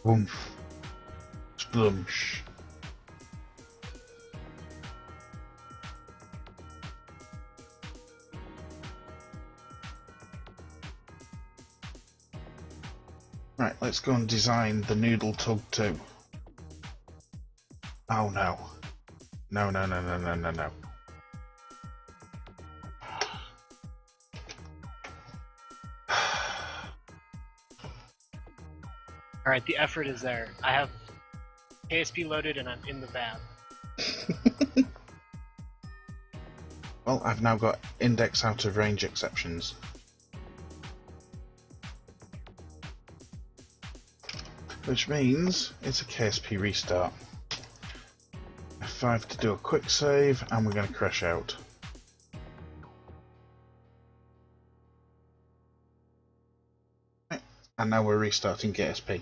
Oomph. Splumsh. Right, let's go and design the Knoodle tug too. Oh no. No, no, no, no, no, no, no. Alright, the effort is there. I have KSP loaded and I'm in the van. Well, I've now got index out of range exceptions. Which means it's a KSP restart. F5 to do a quick save, and we're going to crash out. Right, and now we're restarting KSP.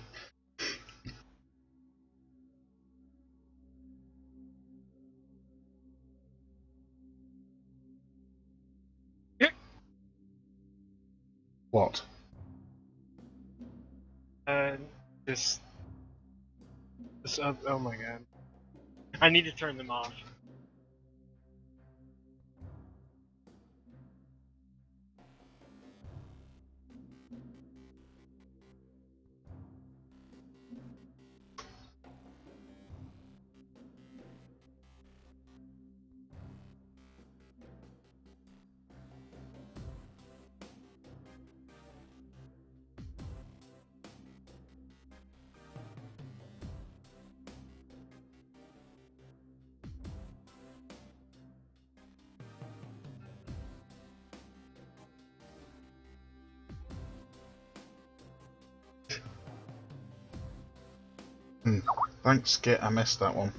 What? This oh my god. I need to turn them off. Thanks, Git, I missed that one.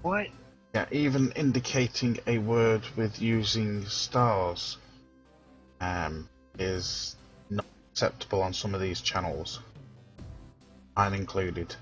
What? Yeah, even indicating a word with using stars is not acceptable on some of these channels. Mine included.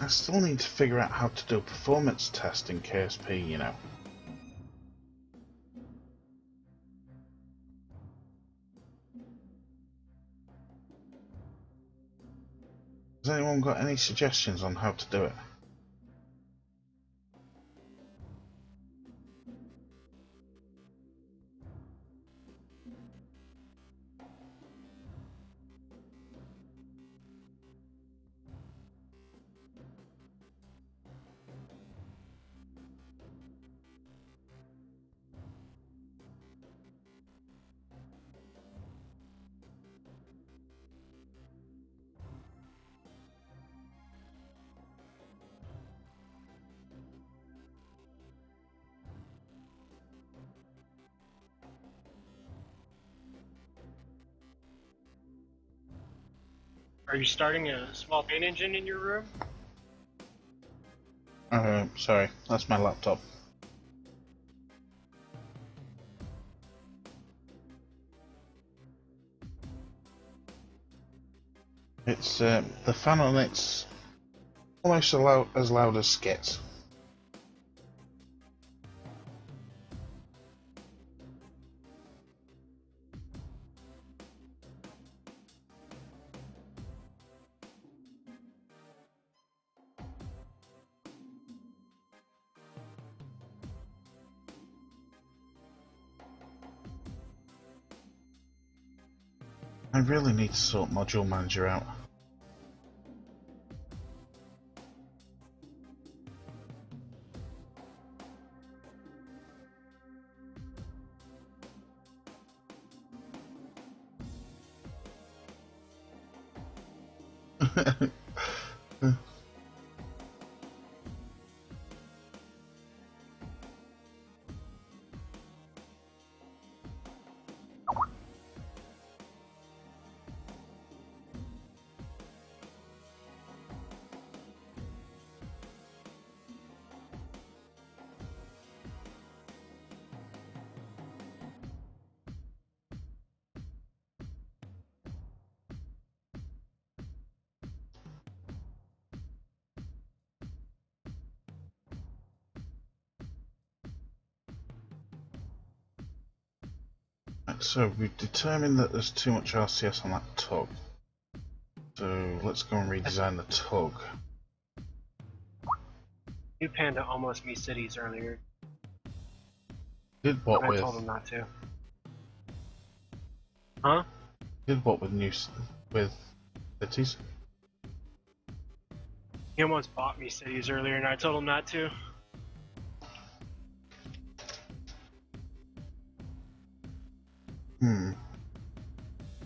I still need to figure out how to do a performance test in KSP, you know. Has anyone got any suggestions on how to do it? Are you starting a small paint engine in your room? Sorry, that's my laptop. It's the fan on it's almost as loud as skits. I really need to sort Module Manager out. Right, so we've determined that there's too much RCS on that tug. So let's go and redesign the tug. New Panda almost me cities earlier. Did what I with? told him not to. Huh? Did what with with cities? He almost bought me cities earlier and I told him not to.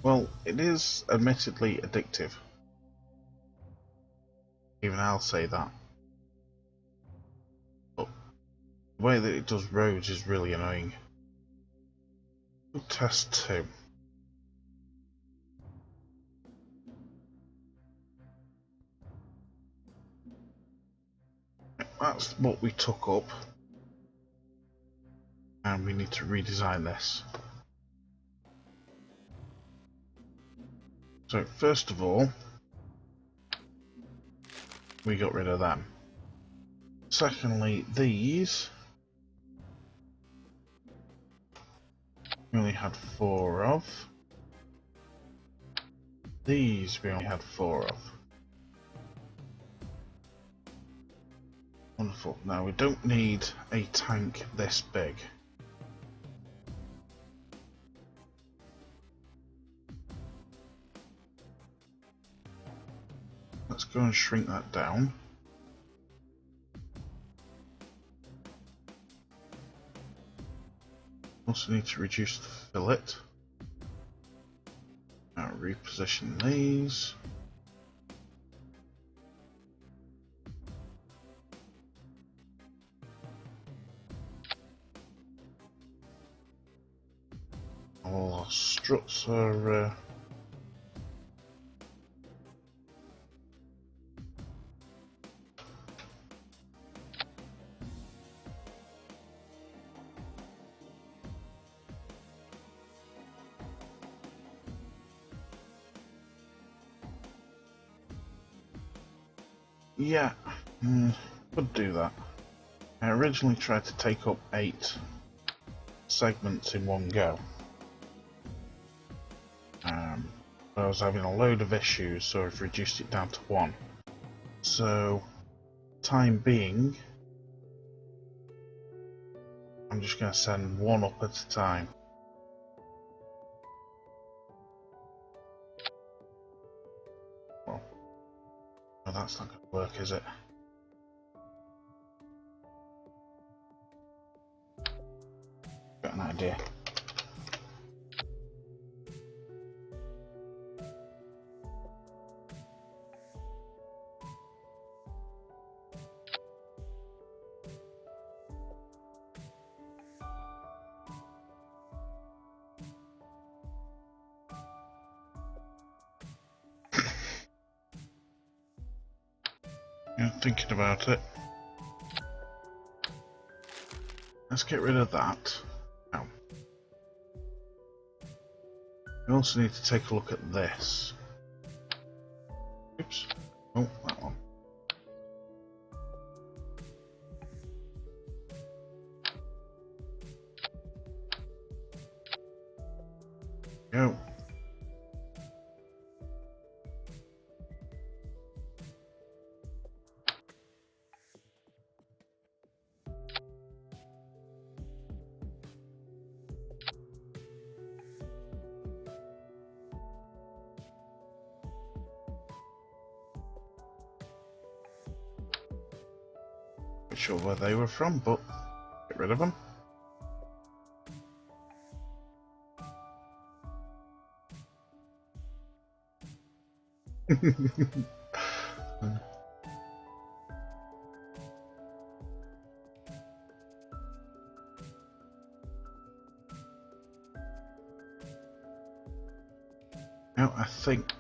Well, it is admittedly addictive. Even I'll say that. But the way that it does roads is really annoying. Test 2. That's what we took up. And we need to redesign this. So first of all, we got rid of them. Secondly, these we only had 4 of. These we only had 4 of. Wonderful. Now we don't need a tank this big. Let's go and shrink that down. Also need to reduce the fillet. Now reposition these. All our struts are yeah, could do that. I originally tried to take up 8 segments in one go. I was having a load of issues, so I've reduced it down to 1. So, time being, I'm just going to send 1 up at a time. Well, no, that's not going to work, is it? Got an idea. Yeah, thinking about it. Let's get rid of that. Now, we also need to take a look at this. Oops. Oh, that one. Go. Not sure where they were from, but get rid of them. Now I think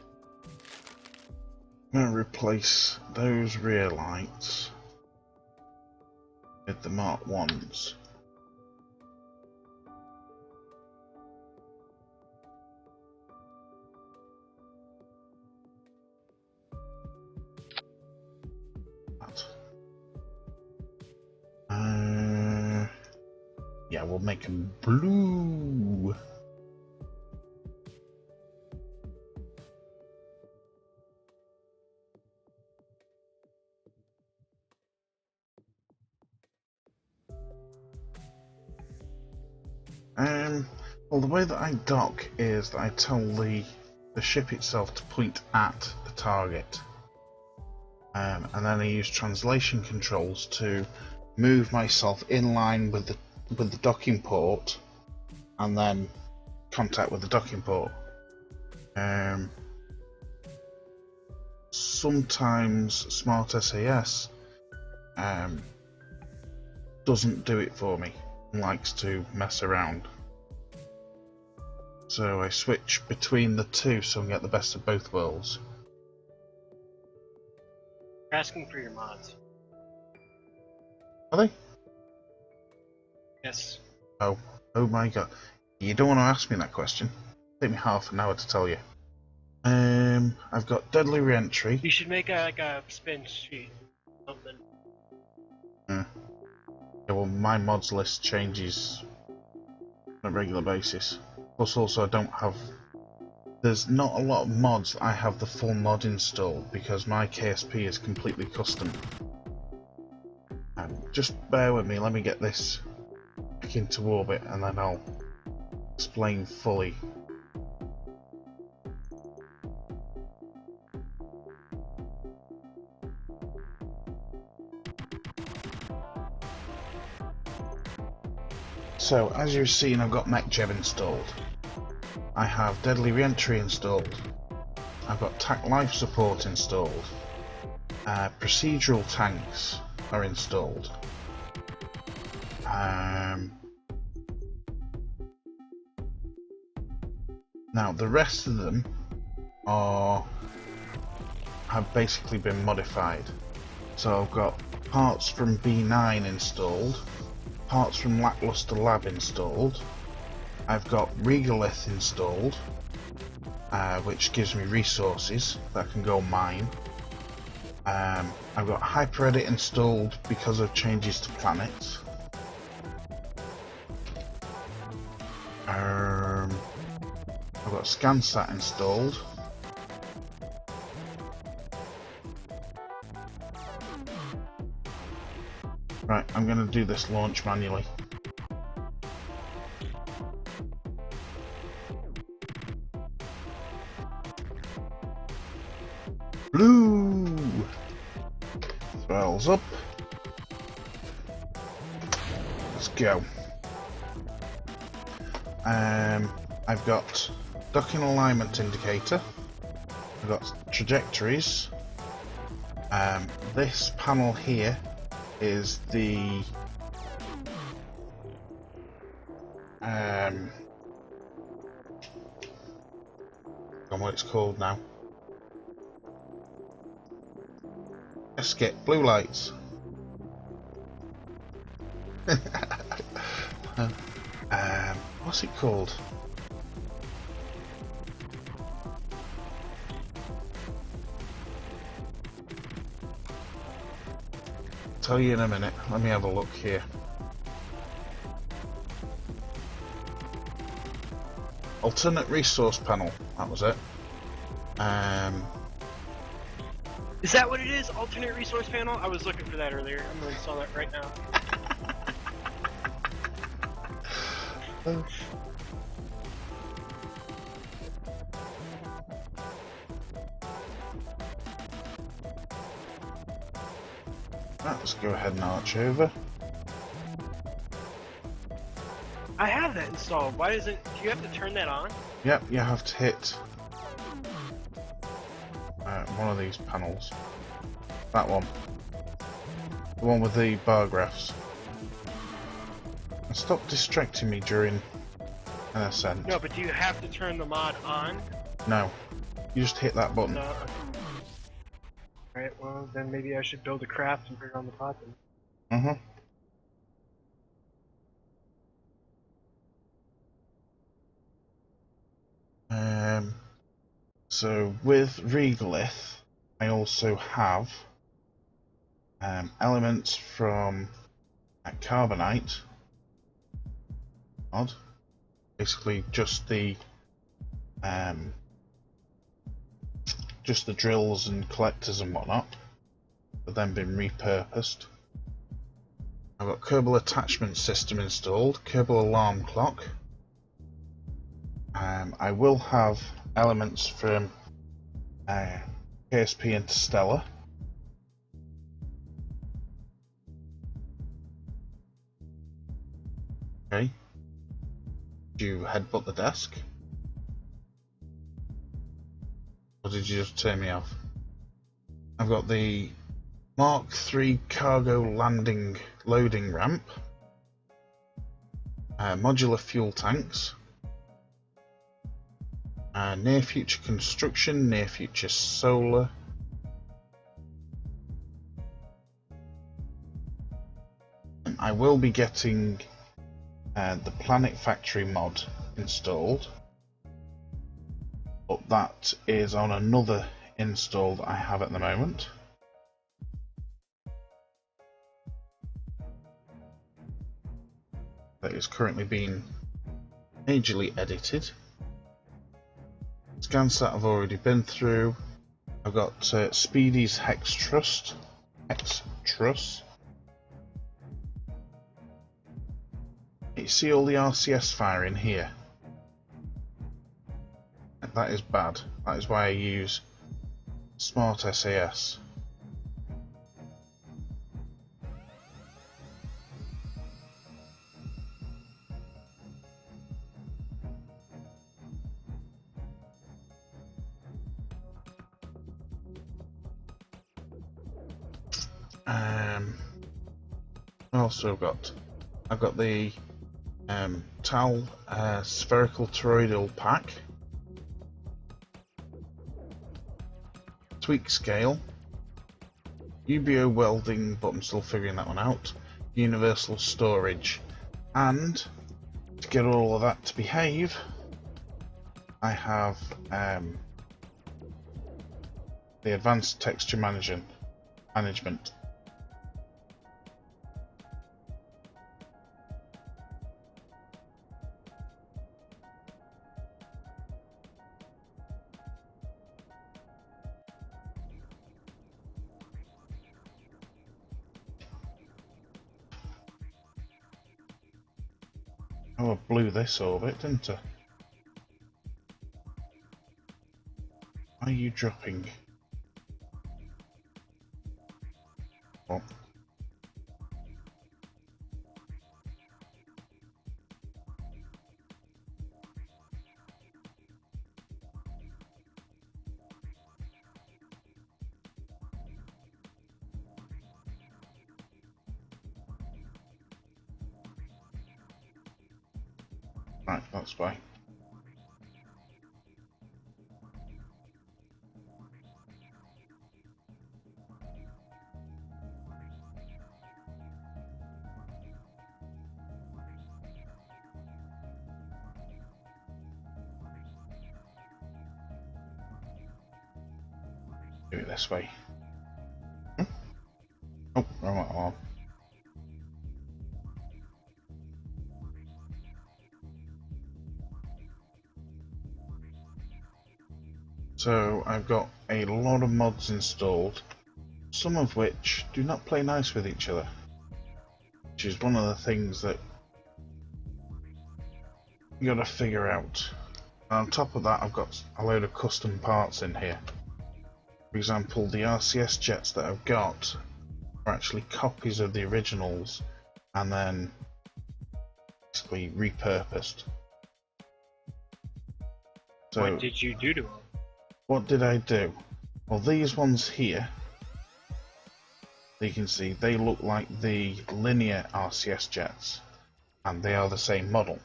I'm going to replace those rear lights with the Mark 1s. Yeah, we'll make them blue. Well, the way that I dock is that I tell the ship itself to point at the target, and then I use translation controls to move myself in line with the docking port, and then contact with the docking port. Sometimes Smart SAS doesn't do it for me and likes to mess around. So I switch between the two so I can get the best of both worlds. You're asking for your mods. Are they? Yes. Oh my god. You don't want to ask me that question. Take me half an hour to tell you. I've got Deadly Reentry. You should make a spin sheet. Something. Yeah, well, my mods list changes on a regular basis. Plus, also, I don't have. There's not a lot of mods that I have the full mod installed because my KSP is completely custom. Just bear with me. Let me get this back into orbit, and then I'll explain fully. So, as you've seen, I've got MechJeb installed. I have Deadly Reentry installed. I've got TAC Life Support installed. Procedural tanks are installed. Now, the rest of them have basically been modified. So I've got parts from B9 installed. Parts from Lackluster Lab installed. I've got Regolith installed, which gives me resources that I can go mine. I've got HyperEdit installed because of changes to planets. I've got ScanSat installed. Right, I'm going to do this launch manually. Blue! Throttles up. Let's go. I've got docking alignment indicator. I've got trajectories. This panel here is the what it's called now. Escape blue lights. What's it called? Tell you in a minute. Let me have a look here. Alternate resource panel. That was it. Is that what it is? Alternate resource panel? I was looking for that earlier. I'm gonna install that right now. Right, let's go ahead and arch over. I have that installed. Why is it? Do you have to turn that on? Yep, you have to hit one of these panels. That one. The one with the bar graphs. And stop distracting me during an ascent. No, but do you have to turn the mod on? No. You just hit that button. No. Alright, well then maybe I should build a craft and put it on the pod then. So with Regolith, I also have elements from Carbonite mod. Basically just the drills and collectors and whatnot, but then been repurposed. I've got Kerbal attachment system installed, Kerbal alarm clock, I will have elements from KSP Interstellar. Okay. Did you headbutt the desk? Or did you just turn me off? I've got the Mark III cargo landing loading ramp, modular fuel tanks, near future construction, near future solar, and I will be getting the Planet Factory mod installed, but that is on another install that I have at the moment. That is currently being majorly edited. Scansat I've already been through. I've got Speedy's Hex Truss. You see all the RCS fire in here? That is bad. That is why I use Smart SAS. I've got the TAL spherical toroidal pack, tweak scale, UBO welding, but I'm still figuring that one out, universal storage, and to get all of that to behave, I have the advanced texture management. Oh, I blew this orbit, didn't I? Why are you dropping? Oh. Right, that's why. Do it this way. Oh, wrong one. So I've got a lot of mods installed, some of which do not play nice with each other, which is one of the things that you gotta figure out. And on top of that, I've got a load of custom parts in here. For example, the RCS jets that I've got are actually copies of the originals and then basically repurposed. So what did you do to them? What did I do? Well, these ones here, you can see they look like the linear RCS jets, and they are the same model.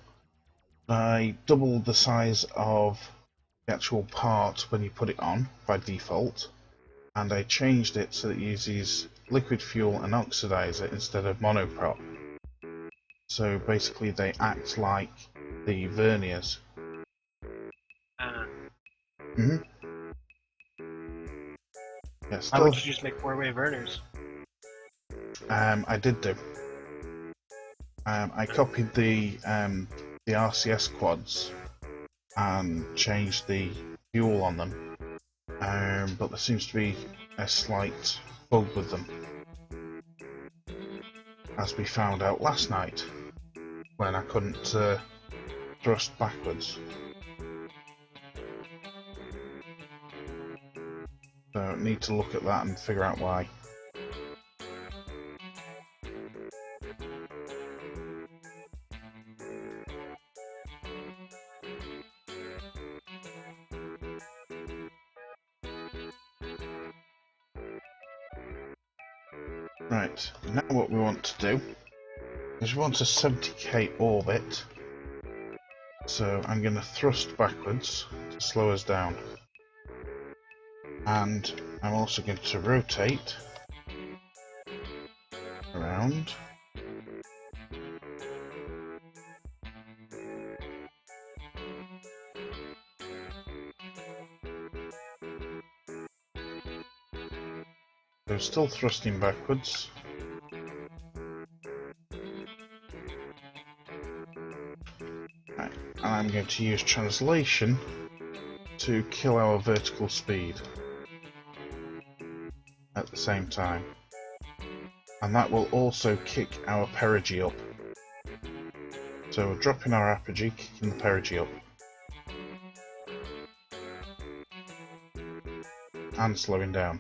I doubled the size of the actual part when you put it on by default, and I changed it so that it uses liquid fuel and oxidizer instead of monoprop. So basically they act like the verniers. Yeah, Why would you just make four-way burners? I did do. I copied the RCS quads and changed the fuel on them, but there seems to be a slight bug with them, as we found out last night when I couldn't thrust backwards. need to look at that and figure out why. Right, now what we want to do is we want a 70k orbit, so I'm going to thrust backwards to slow us down, and I'm also going to rotate around. So still thrusting backwards. Right, and I'm going to use translation to kill our vertical speed at the same time. And that will also kick our perigee up. So we're dropping our apogee, kicking the perigee up. And slowing down.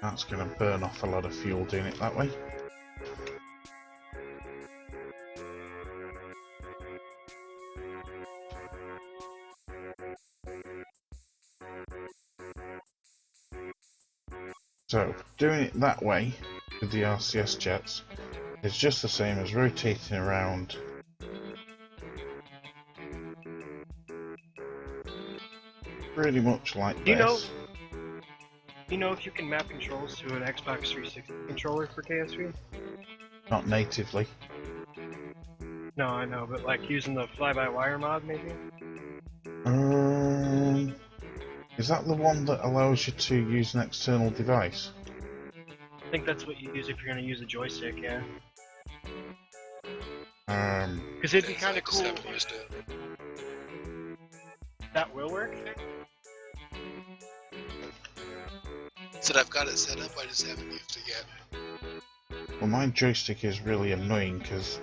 That's going to burn off a lot of fuel doing it that way. So, doing it that way with the RCS jets is just the same as rotating around pretty much like this. Do you know if you can map controls to an Xbox 360 controller for KSP? Not natively. No, I know, but like using the fly-by-wire mod, maybe? Is that the one that allows you to use an external device? I think that's what you use if you're going to use a joystick, yeah. Because it'd be kind of cool. That will work? Said I've got it set up, I just haven't used it yet. Well, my joystick is really annoying because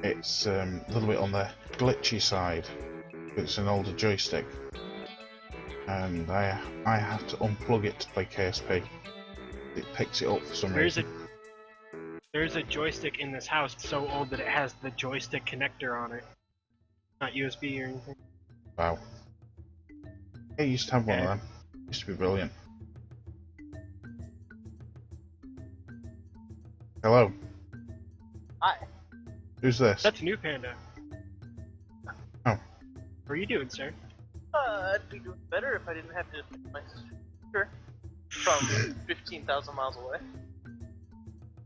it's a little bit on the glitchy side. It's an older joystick, and I have to unplug it to play KSP. It picks it up for some reason. There's a joystick in this house so old that it has the joystick connector on it. Not USB or anything. Wow. I used to have one of them. Used to be brilliant. Hello. Hi. Who's this? That's New Panda. Oh. How are you doing, sir? I'd be doing better if I didn't have to my sister from 15,000 miles away.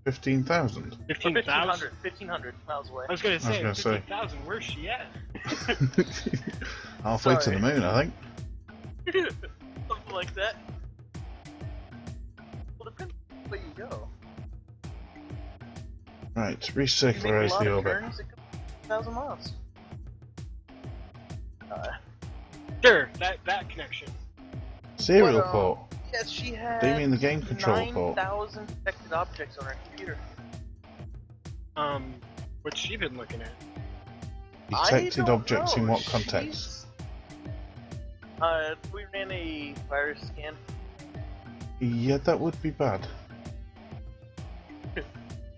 15,000? 15,000? 1,500 miles away. I was gonna say, 15,000, 15,000, where's she at? Halfway to the moon, I think. Something like that. Well, depends on where you go. Right, recircularize the orbit. Turns, it could be 1,000 miles. Sure, that connection. Serial port? Yes, she had. Do you mean the game control port? 9,000 detected objects on her computer. What's she been looking at? Detected objects in what context? We ran a virus scan. Yeah, that would be bad.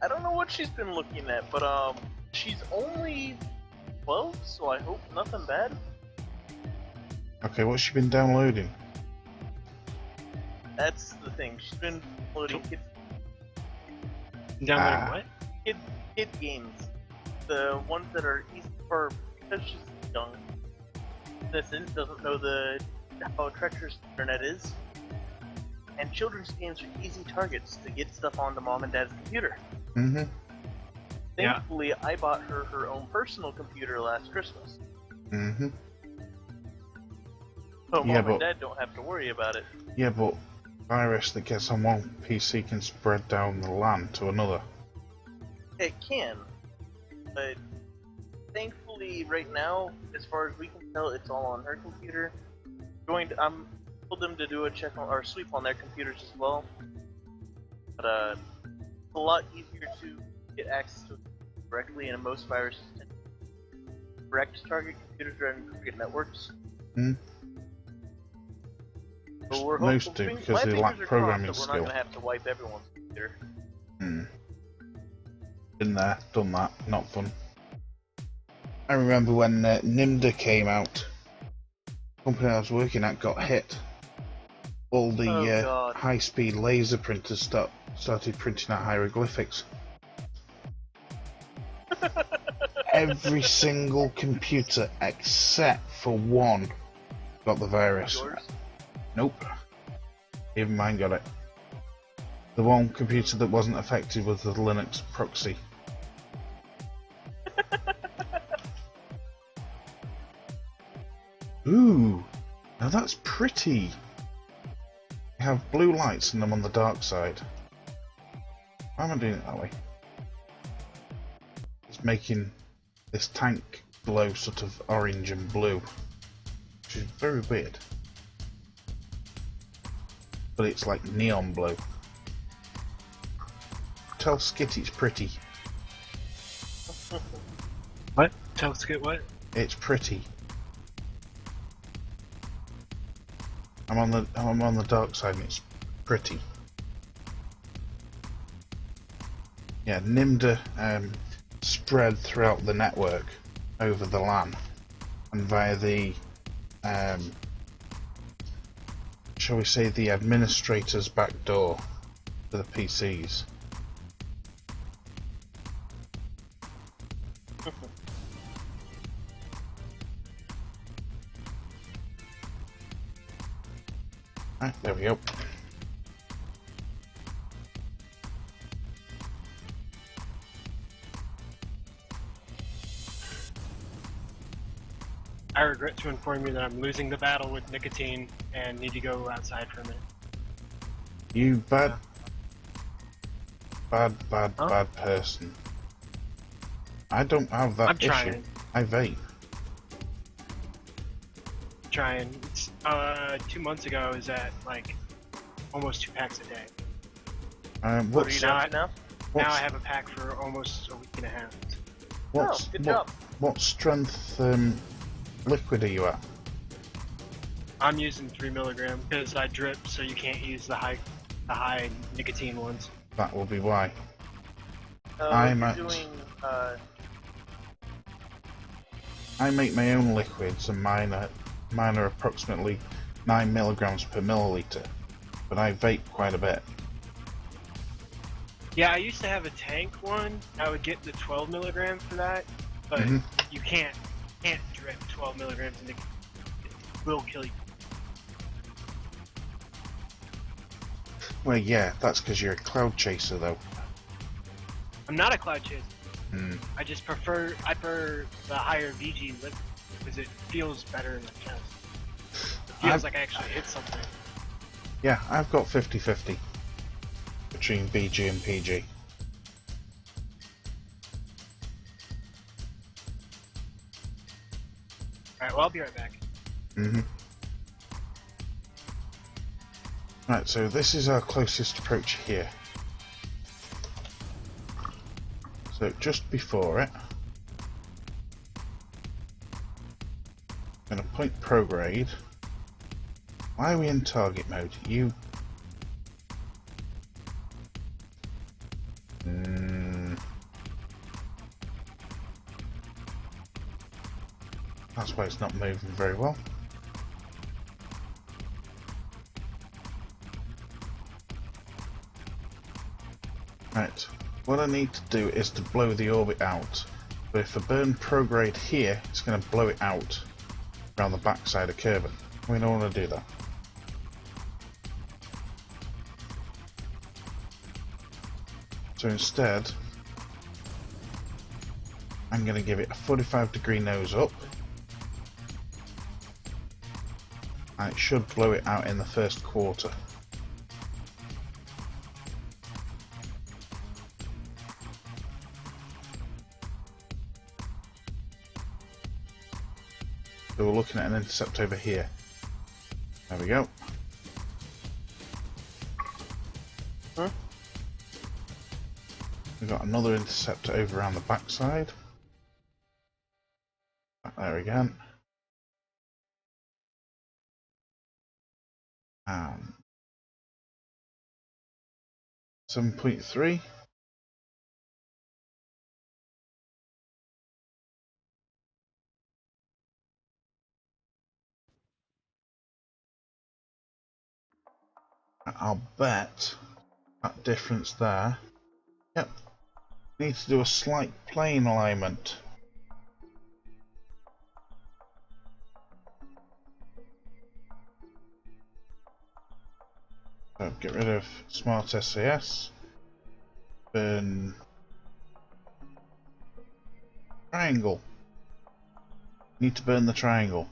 I don't know what she's been looking at, but she's only 12, so I hope nothing bad. Okay, what's she been downloading? That's the thing. She's been downloading Downloading what? kid games. The ones that are easy for, because she's young. Doesn't know how treacherous the internet is. And children's games are easy targets to get stuff onto mom and dad's computer. Mm-hmm. Thankfully, I bought her her own personal computer last Christmas. Mm-hmm. So Yeah, mom and dad don't have to worry about it. Yeah, but virus that gets on one PC can spread down the LAN to another. It can, but thankfully, right now, as far as we can tell, it's all on her computer. I'm told them to do a check on or sweep on their computers as well. But it's a lot easier to get access to it directly, and most viruses tend to direct target computers rather than target networks. Hmm. So we're Most hopeful. do, because they lack programming We're not skill. going to have to wipe everyone's computer. Hmm. Been there, done that, not fun. I remember when NIMDA came out, the company I was working at got hit. All the high-speed laser printers started printing out hieroglyphics. Every single computer except for one got the virus. Yours? Nope. Even mine got it. The one computer that wasn't affected was the Linux proxy. Ooh, now that's pretty. You have blue lights and I'm on the dark side. Why am I doing it that way? It's making this tank glow sort of orange and blue, which is very weird. But it's like neon blue. Tell Skit it's pretty. What? Tell Skit what? It's pretty. I'm on the dark side and it's pretty. Yeah, NIMDA spread throughout the network over the LAN and via the shall we say the administrator's back door for the PCs. Right, there we go. I regret to inform you that I'm losing the battle with nicotine and need to go outside for a minute. You bad, Huh? bad person. I don't have that I'm issue. trying. I vape. Trying. It's, 2 months ago I was at like almost 2 packs a day. What are What's you down to now? Now I have a pack for almost a week and a half. Good job. what strength liquid are you at? I'm using 3 milligram because I drip, so you can't use the high nicotine ones. That will be why. I'm at- doing. I make my own liquids and mine are approximately 9 milligrams per milliliter, but I vape quite a bit. Yeah, I used to have a tank one. I would get the 12 milligram for that, but Mhm. you can't drip 12 milligrams of nicotine. It will kill you. Well, yeah, that's because you're a cloud chaser, though. I'm not a cloud chaser. Hmm. I just prefer the higher VG liquid because it feels better in the chest. It feels like I actually hit something. Yeah, I've got 50-50 between BG and PG. Alright, well, I'll be right back. Mm-hmm. Right, so this is our closest approach here. So just before it, I'm going to point prograde. Why are we in target mode? That's why it's not moving very well. Right, what I need to do is to blow the orbit out. But if I burn prograde here, it's going to blow it out around the backside of Kerbin. We don't want to do that. So instead, I'm going to give it a 45-degree nose up. And it should blow it out in the first quarter. So we're looking at an intercept over here. There we go. We've got another interceptor over around the backside. Back there again. 7.3. I'll bet that difference there. Yep. Need to do a slight plane alignment. So get rid of Smart SAS. Burn triangle. Need to burn the triangle.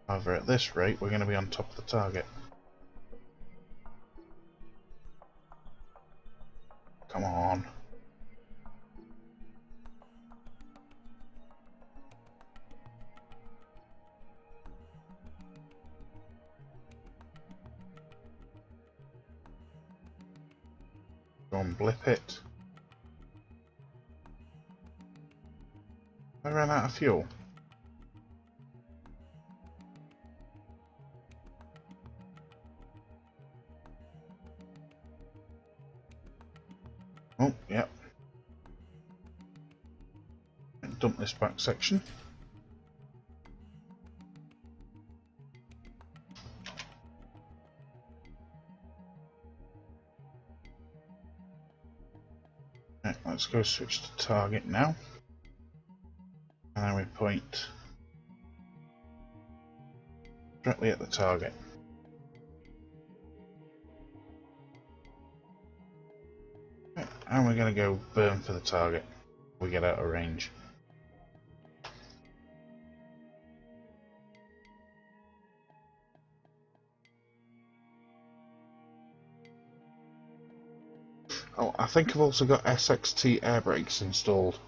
However, at this rate, we're going to be on top of the target. Come on. Go and blip it. I ran out of fuel. Oh, yep. Dump this back section. Right, let's go switch to target now. And then we point directly at the target. Right, and we're going to go burn for the target. We get out of range. Oh, I think I've also got SXT air brakes installed.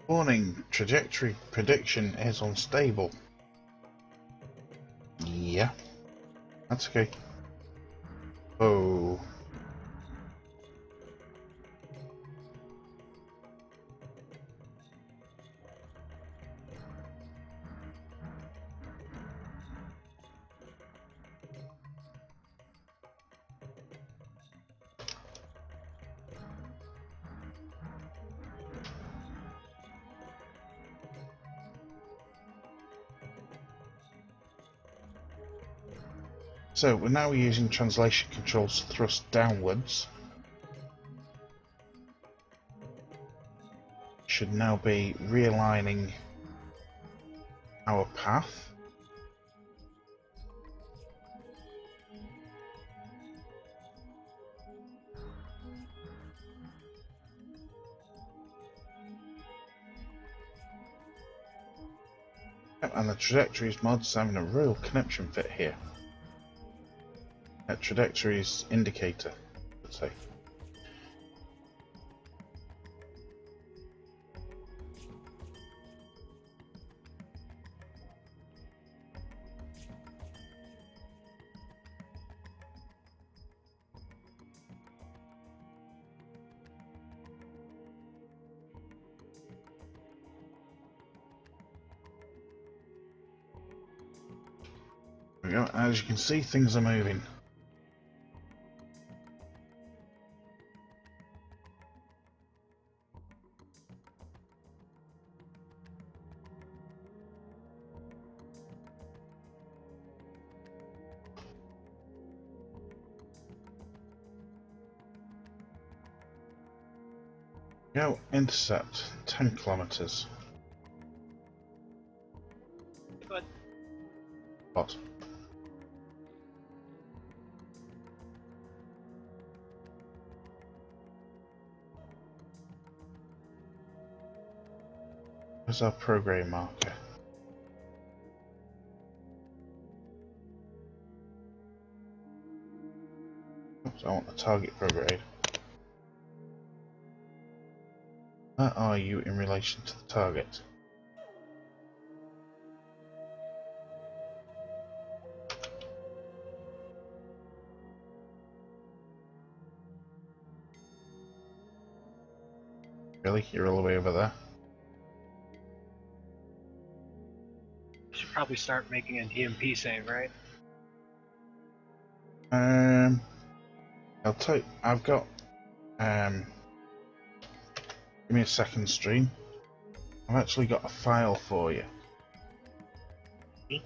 Warning, trajectory prediction is unstable. Yeah, that's okay. Oh. So we're now using translation controls to thrust downwards. Should now be realigning our path. And the trajectories mod's having a real connection fit here. Trajectories indicator, let's say. There we go. As you can see, things are moving. Go intercept 10 kilometers. Good. What? Where's our program marker? Oops, I want the target prograde. Where are you in relation to the target? Really? You're all the way over there? You should probably start making an EMP save, right? I'll tell you, I've got, give me a second, stream. I've actually got a file for you. Me?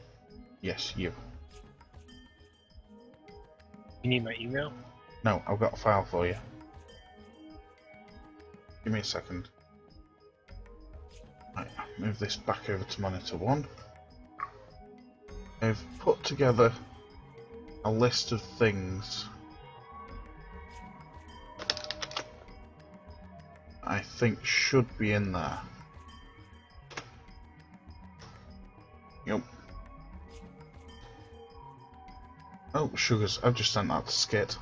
Yes, you. You need my email? No, I've got a file for you. Give me a second. Right, move this back over to monitor 1. I've put together a list of things I think should be in there. Yep. Oh, sugars, I've just sent that to Skit.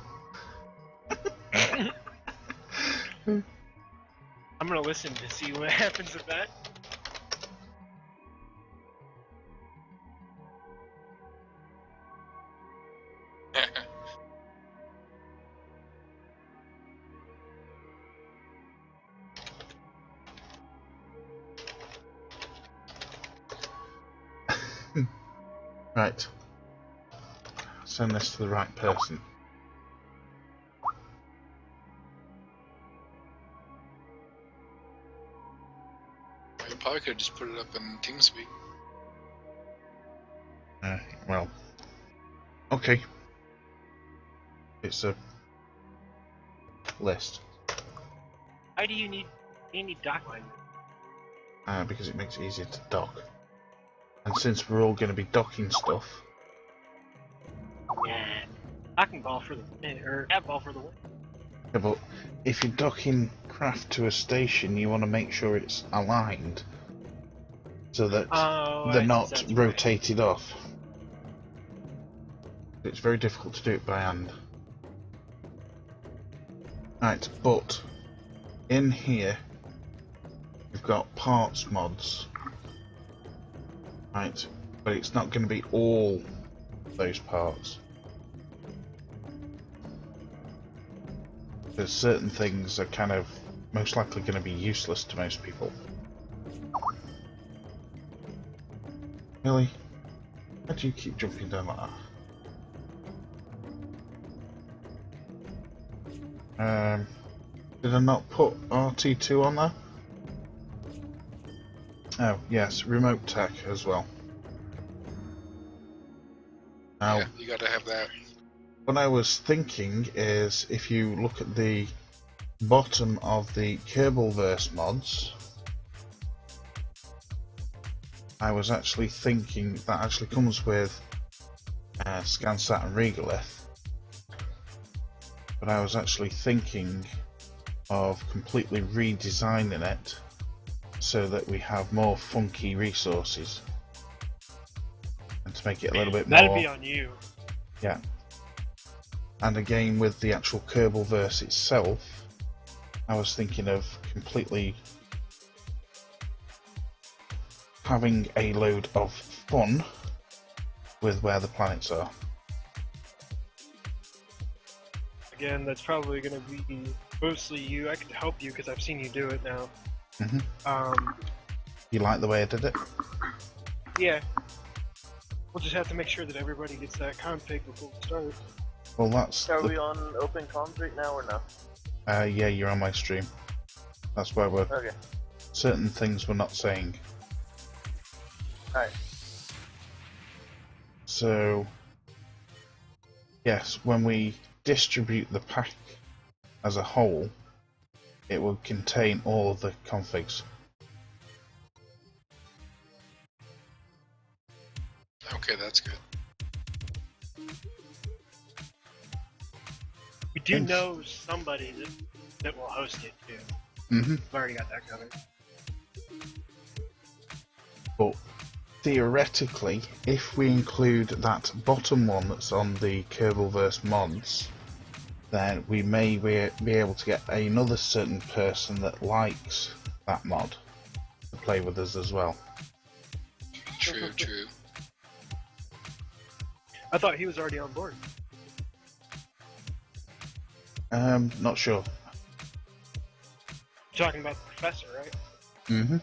I'm gonna listen to see what happens with that. Right. Send this to the right person. You probably could just put it up in TeamSpeak. Well. Okay. It's a list. Why do you need dock line? Because it makes it easier to dock. And since we're all going to be docking stuff, Yeah. Docking ball for the win, or cat ball for the win. yeah, but if you're docking craft to a station, you want to make sure it's aligned so that they're not rotated off. It's very difficult to do it by hand. Right, but in here we've got parts mods. Right, but it's not going to be all those parts. There's certain things that are kind of most likely going to be useless to most people. Really? How do you keep jumping down like that? Did I not put RT2 on there? Oh, yes, remote tech as well. Now, Yeah, you gotta have that. what I was thinking is, if you look at the bottom of the Kerbal-verse mods, I was actually thinking that actually comes with ScanSat and Regolith, but I was actually thinking of completely redesigning it so that we have more funky resources and to make it a little bit That'd more. be on you. Yeah. And again, with the actual Kerbal-verse itself, I was thinking of completely having a load of fun with where the planets are. Again, that's probably gonna be mostly you. I can help you because I've seen you do it now. You like the way I did it? Yeah. We'll just have to make sure that everybody gets that config before we start. Well, that's Are we on open comms right now or no? yeah, you're on my stream. That's where we're Okay. certain things we're not saying. Alright. So yes, when we distribute the pack as a whole, it will contain all of the configs. Okay, that's good. We do know somebody that will host it too. We've already got that covered. But theoretically, if we include that bottom one that's on the Kerbal-verse mods, then we may be able to get another certain person that likes that mod to play with us as well. True, true. I thought he was already on board. Not sure. You're talking about the professor, right? Mm-hmm.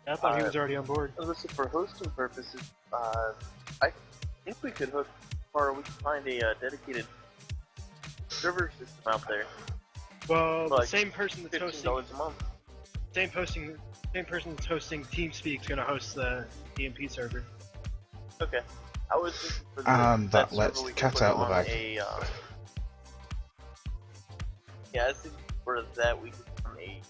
I thought he was already on board. Listen, for hosting purposes, I think we could hook, or we could find a dedicated server system out there. Well, Like the same person that's hosting, $15 a month. same person that's hosting TeamSpeak's gonna host the EMP server. Okay. I was thinking for the, And that server lets we the could cat put out of the on bag. Yeah, I was thinking for that we could run a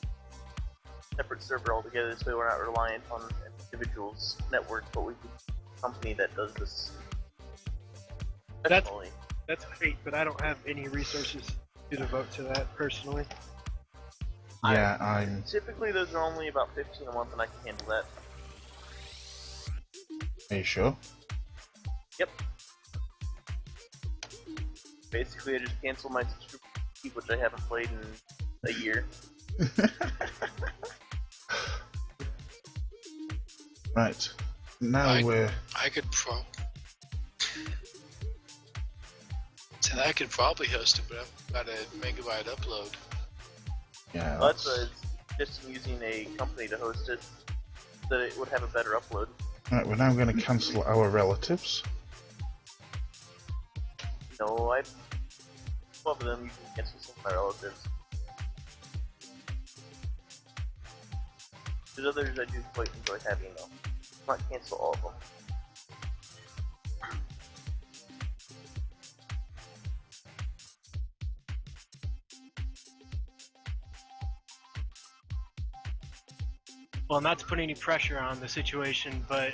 separate server altogether, so we're not reliant on an individual's network, but we could a company that does this. professionally. That's great, but I don't have any resources to devote to that personally. Yeah, I'm. Typically, those are only about 15 a month, and I can handle that. Are you sure? Yep. Basically, I just cancel my subscription, which I haven't played in a year. Right. Now we're. I could I could probably host it, but I've got a megabyte upload. Yeah. Well, that's just using a company to host it, so that it would have a better upload. Right, we're now going to cancel our relatives. No, I love them. You can cancel some of my relatives. There's others I do quite enjoy having though. Not cancel all of them. Well, not to put any pressure on the situation, but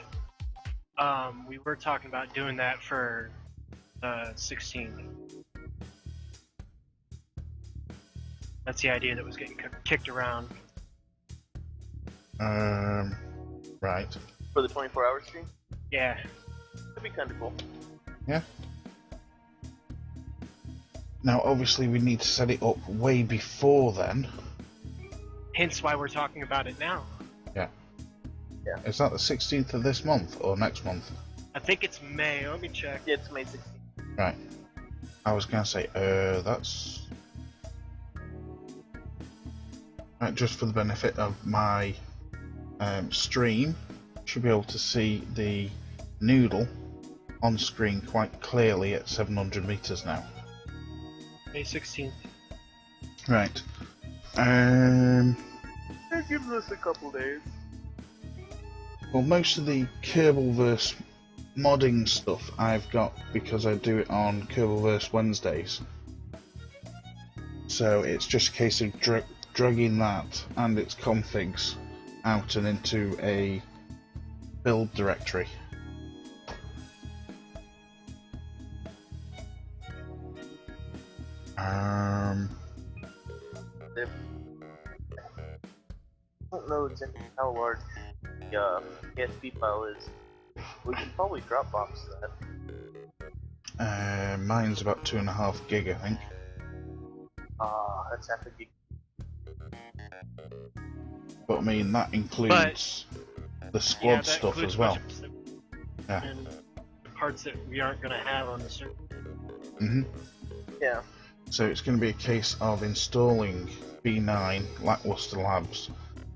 we were talking about doing that for 16. That's the idea that was getting kicked around. Right. For the 24-hour stream? Yeah. That'd be kind of cool. Yeah. Now, obviously, we need to set it up way before then. Hence why we're talking about it now. Yeah. Yeah. Is that the 16th of this month or next month? I think it's May. Let me check. Yeah, it's May 16th. Right. I was gonna say, that's... Right, just for the benefit of my stream, should be able to see the Knoodle on screen quite clearly at 700 meters now. May 16th. Right. It gives us a couple days. Well, most of the Kerbal-verse modding stuff I've got because I do it on Kerbal-verse Wednesdays. So it's just a case of dragging that and its configs out and into a build directory. I don't know exactly how large the KSP file is. We can probably Dropbox that. Mine's about 2.5 gig, I think. That's half a gig. But I mean, that includes the squad that stuff includes as well. budgets that- Yeah. And the parts that we aren't going to have on the server. Yeah. So it's going to be a case of installing B9 Lackluster Labs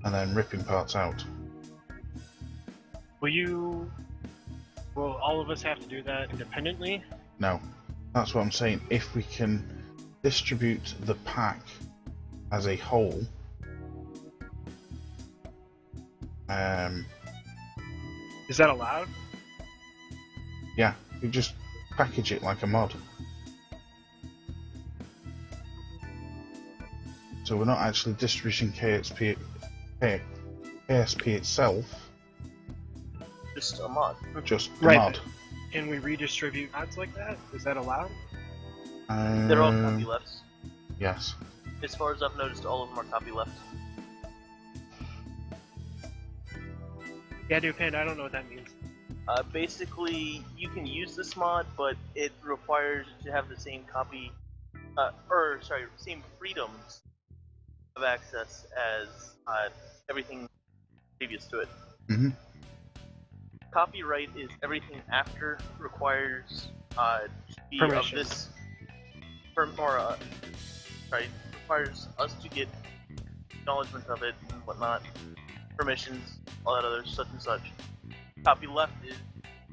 and then ripping parts out. Will all of us have to do that independently? No, that's what I'm saying. If we can distribute the pack as a whole, Is that allowed? yeah, we just package it like a mod. So we're not actually distributing KSP itself, Just a mod. just the Right, mod. Can we redistribute mods like that? Is that allowed? They're all copylefts. Yes. As far as I've noticed, all of them are copyleft. Yeah, dude, Panda, I don't know what that means. Basically, you can use this mod, but it requires to have the same copy, same freedoms of access as everything previous to it. Mhm. Copyright is everything after requires to be Permission. of this requires us to get acknowledgement of it and whatnot, permissions, all that other such and such. Copy left is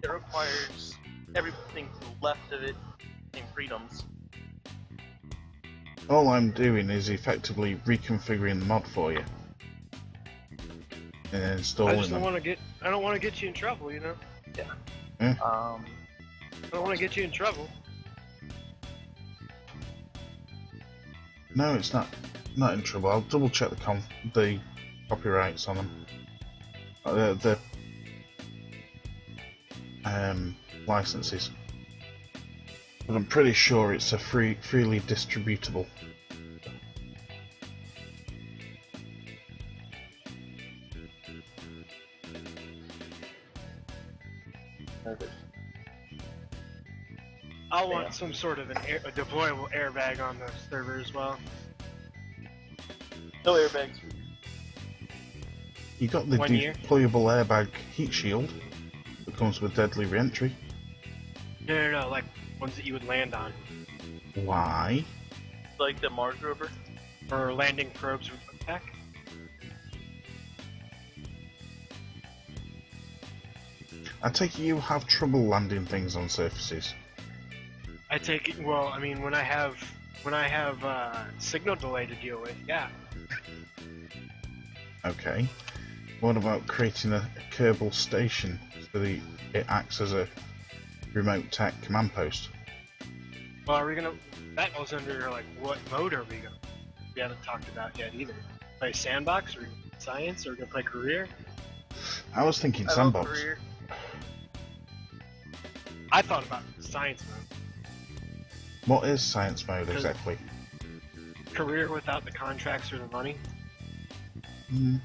it requires everything to the left of it in freedoms. All I'm doing is effectively reconfiguring the mod for you and I installing just don't them. want to get. I don't want to get you in trouble, you know. Um, I don't want to get you in trouble. No, it's not in trouble. I'll double check the copyrights on them. The licenses. But I'm pretty sure it's a freely distributable. I'll want some sort of a deployable airbag on the server as well. no airbags. You got the 1 year? deployable airbag heat shield that comes with deadly reentry. No, like ones that you would land on, Why? Like the Mars rover. or landing probes with attack. I take it you have trouble landing things on surfaces. I take it. Well, I mean, when I have signal delay to deal with, yeah. Okay. What about creating a Kerbal station so that it acts as a remote tech command post? Well, are we gonna? That goes under like what mode are we gonna? We haven't talked about yet either. Play sandbox or science, or gonna play career? I was thinking I love sandbox. career. I thought about science mode. What is science mode exactly? Career without the contracts or the money. Hmm.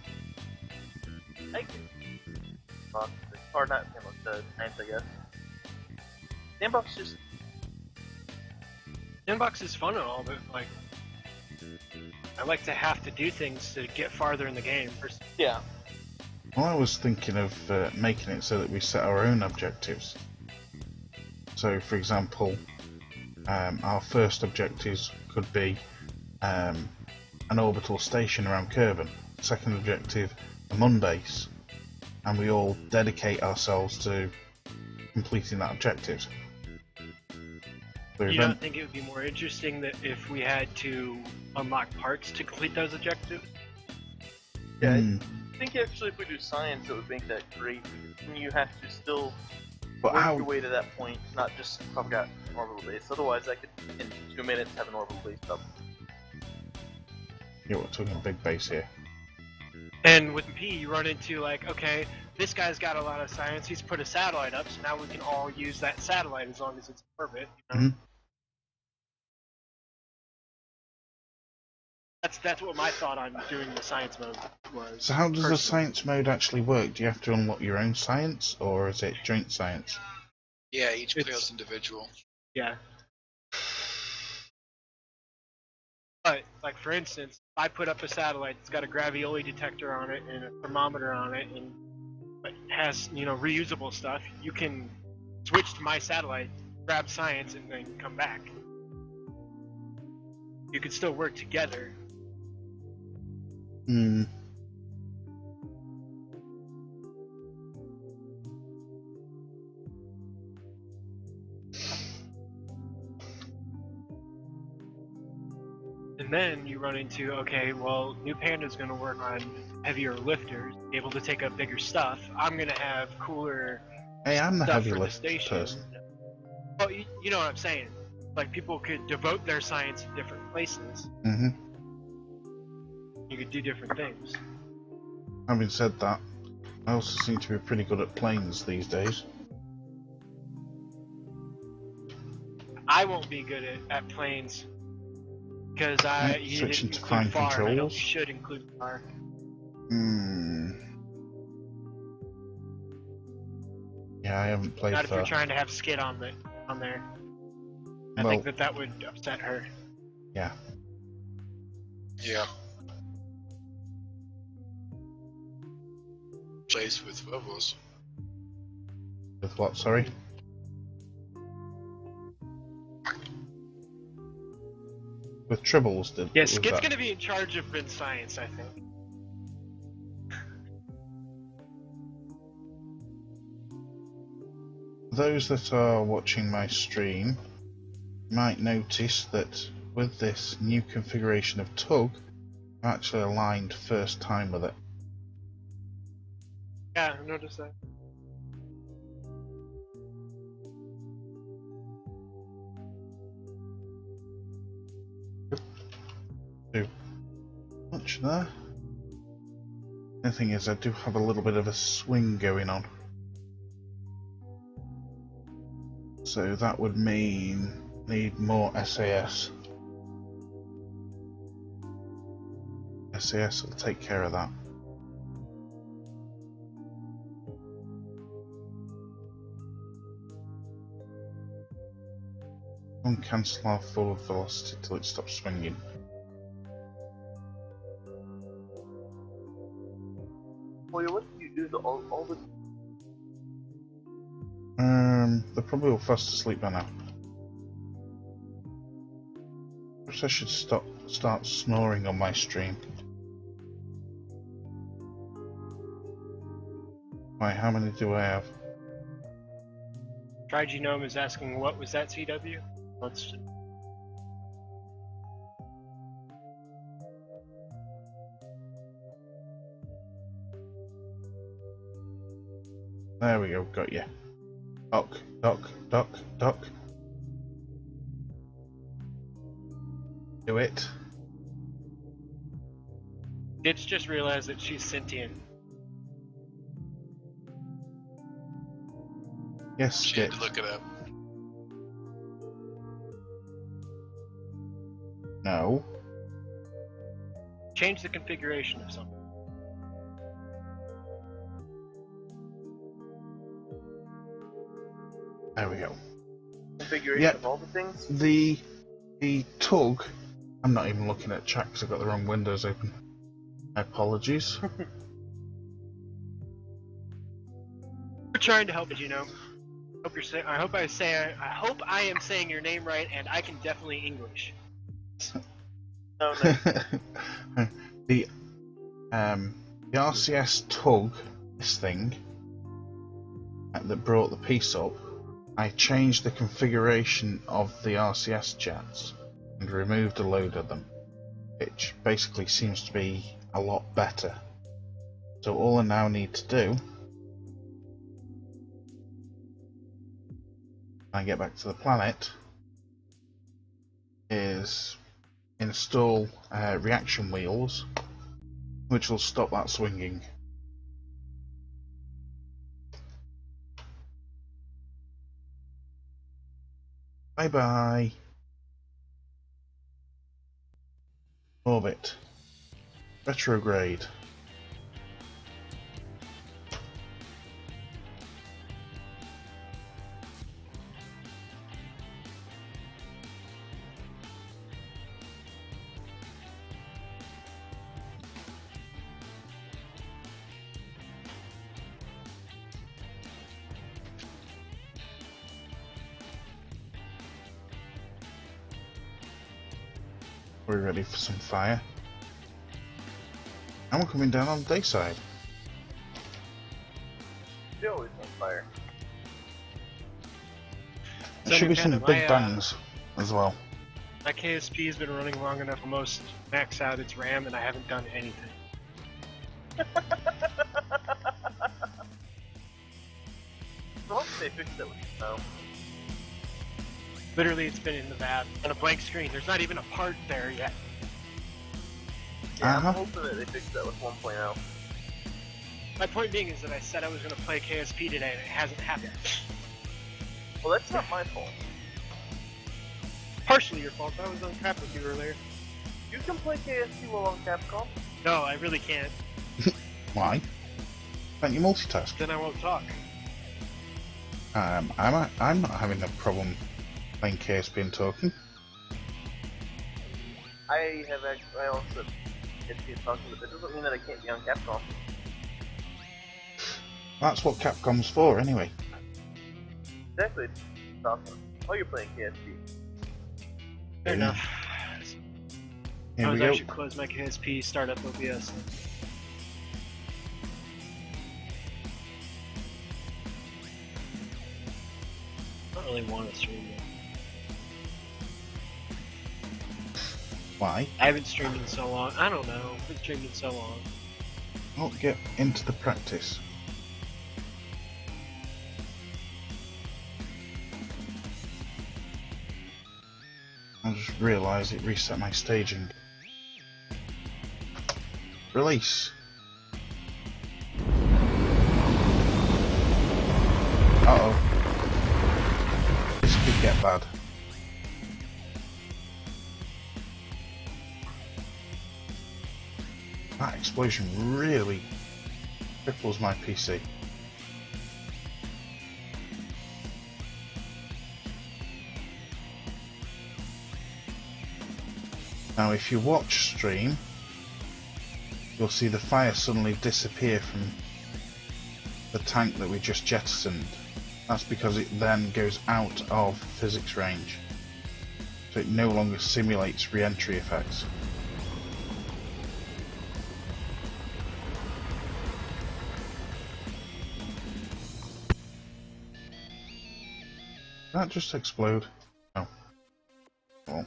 I or not sandbox, science, I guess. Sandbox just Sandbox is fun and all, but like, I like to have to do things to get farther in the game. yeah. Well, I was thinking of making it so that we set our own objectives. So, for example, our first objectives could be an orbital station around Kerbin. Second objective, a moon base, and we all dedicate ourselves to completing that objective. So You don't think it would be more interesting that if we had to unlock parts to complete those objectives? Yeah, Hmm. I think actually if we do science, it would make that great. And you have to still But work how? your way to that point, not just I've got an orbital base. Otherwise, I could in 2 minutes have an orbital base up. Yeah, we're talking a big base here. And with P, you run into like, okay, this guy's got a lot of science. He's put a satellite up, so now we can all use that satellite as long as it's in orbit. You know? Mhm. That's what my thought on doing the science mode was. So how does the personally. science mode actually work? Do you have to unlock your own science, or is it joint science? Yeah, each It's- player's individual. Yeah. But, like, for instance, I put up a satellite that's got a gravioli detector on it and a thermometer on it and but has, reusable stuff. You can switch to my satellite, grab science, and then come back. You could still work together. Hmm. And then you run into, okay, well, New Panda's going to work on heavier lifters, be able to take up bigger stuff. I'm going to have cooler Hey, I'm the stuff heavy for the lift station. person. Well, you know what I'm saying. Like, people could devote their science in different places. Mm-hmm. You could do different things. Having said that, I also seem to be pretty good at planes these days. I won't be good at planes because Yeah, you switching didn't to include fine FAR. I know controls. you should include FAR. Hmm. Yeah, I haven't played Not if you're that. trying to have Skid on there. I Well, think that would upset her. yeah. Yeah. Place with bubbles. With what, sorry? With tribbles, did Yeah, was Skid's that? gonna be in charge of Bin Science, I think. Those that are watching my stream might notice that with this new configuration of tug, I'm actually aligned first time with it. Yeah, I noticed that. Too much there. The thing is, I do have a little bit of a swing going on. So that would mean need more SAS. SAS will take care of that. Don't cancel our forward velocity till it stops swinging. Well, what do you do to all the... They're probably all fast asleep by now. Perhaps I should start snoring on my stream. Why, how many do I have? Trigenome is asking, what was that, CW? Let's... There we go, got you. Dock, dock, dock, dock. Do it. It's just realized that she's sentient. Yes, She had Skit. to look it up. No. Change the configuration of something. There we go. configuration Yep. of all the things? The tug. I'm not even looking at chat because I've got the wrong windows open. My apologies. We're trying to help you, know. Hope you're say- I hope I am saying your name right, and I can definitely English. No, no. the RCS tug, this thing that brought the piece up, I changed the configuration of the RCS jets and removed a load of them, which basically seems to be a lot better. So all I now need to do, when I get back to the planet, is install reaction wheels, which will stop that swinging. Bye bye. Orbit. Retrograde. We're ready for some fire. And we're coming down on the day side. They always on fire. There should be some Independent, big my, bangs as well. My KSP has been running long enough to almost max out its RAM, and I haven't done anything. I hope they fixed it with snow. Literally, it's been in the lab on a blank screen. There's not even a part there yet. Yeah, Uh-huh. I'm hoping that they fixed that with 1.0. My point being is that I said I was going to play KSP today, and it hasn't happened. Well, that's not my fault. Partially your fault. I was on crap with you earlier. You can play KSP while on Capcom. No, I really can't. Why? Can't you multitask? Then I won't talk. I'm not having a problem playing KSP and talking. I also get to talking, but that doesn't mean that I can't be on Capcom. That's what Capcom's for, anyway. Exactly. It's awesome. Oh, you're playing KSP. Fair enough. Here I we was go. actually close my KSP, start up OBS. I don't really want to stream yet. Why? I haven't streamed in so long. I don't know. I've been streaming so long. I'll get into the practice. I just realised it reset my staging. Release. Uh-oh. This could get bad. That explosion really cripples my PC. Now if you watch stream, you'll see the fire suddenly disappear from the tank that we just jettisoned. That's because it then goes out of physics range, so it no longer simulates re-entry effects. Did that just explode? Oh. Well.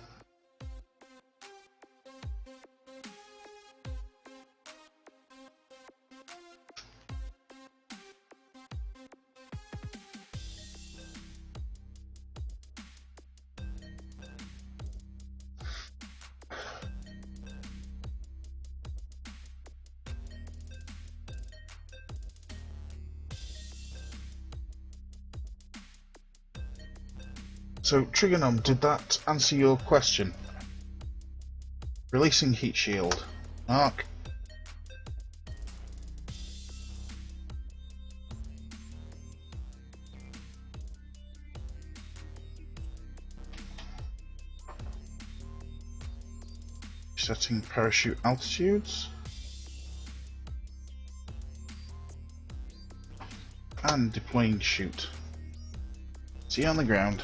So, Trigonom, did that answer your question? Releasing heat shield. Mark. Setting parachute altitudes. And deploying chute. See on the ground.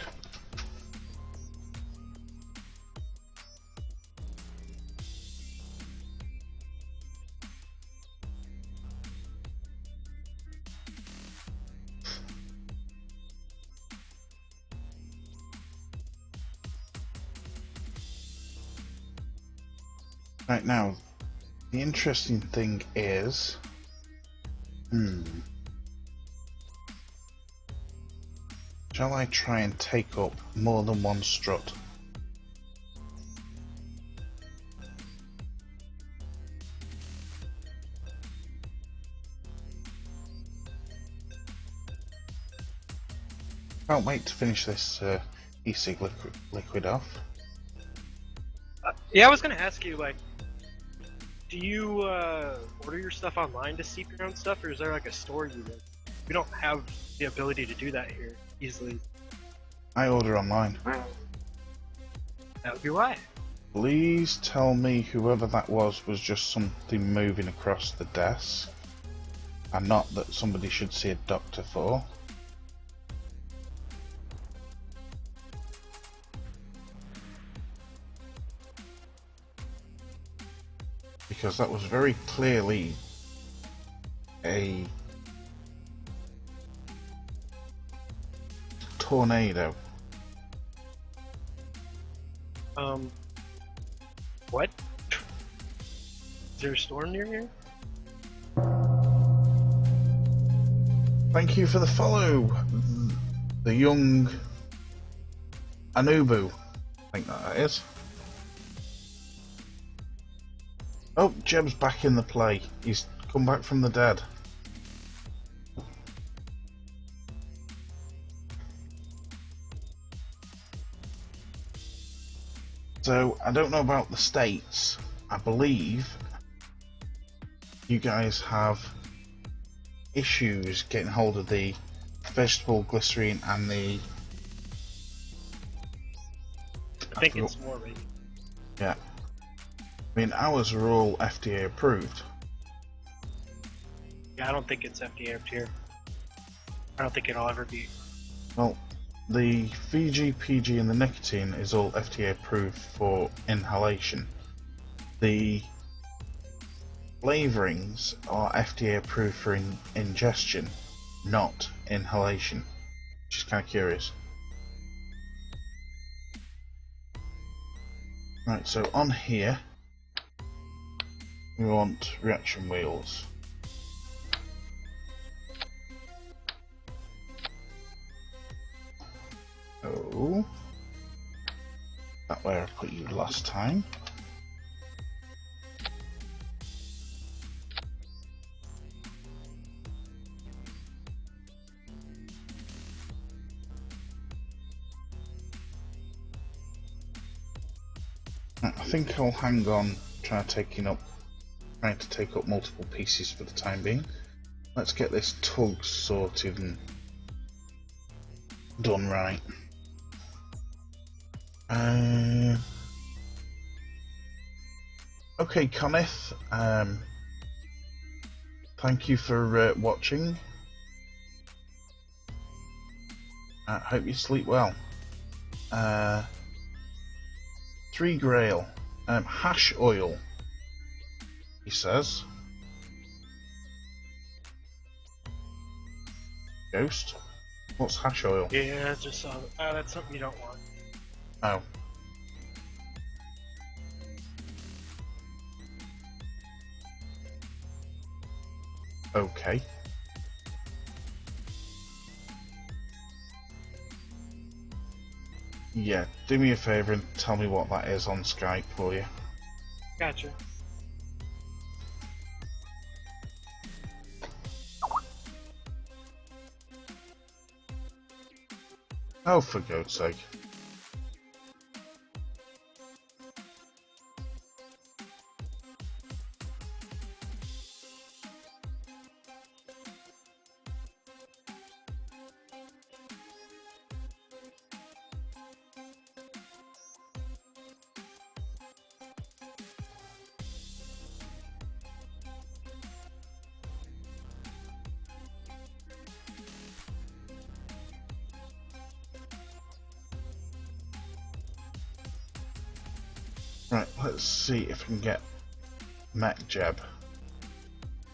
Right now, the interesting thing is, shall I try and take up more than one strut? Can't wait to finish this e-cig liquid off. Yeah, I was gonna ask you, like, do you order your stuff online to seep your own stuff, or is there like a store you live? We don't have the ability to do that here easily. I order online. That would be why. Please tell me whoever that was just something moving across the desk, and not that somebody should see a doctor for. Because that was very clearly a tornado. What? Is there a storm near here? Thank you for the follow, the young Anubu. I think that is. Oh, Jeb's back in the play. He's come back from the dead. So, I don't know about the States. I believe you guys have issues getting hold of the vegetable glycerine and the... I think it's more maybe. Yeah. I mean, ours are all FDA approved. Yeah, I don't think it's FDA up here. I don't think it'll ever be. Well, the VG, PG, and the nicotine is all FDA approved for inhalation. The flavourings are FDA approved for ingestion, not inhalation, which is kind of curious. Right, so on here we want reaction wheels. Oh, that where I put you last time. Right, I think I'll hang on trying to take up multiple pieces for the time being. Let's get this tug sorted and done right. Okay, Kenneth, thank you for watching. I hope you sleep well. 3 Grail. Hash oil, he says. Ghost? What's hash oil? Yeah, just that's something you don't want. Oh. Okay. Yeah, do me a favour and tell me what that is on Skype, will you? Gotcha. Oh, for God's sake. Right, let's see if I can get MacJab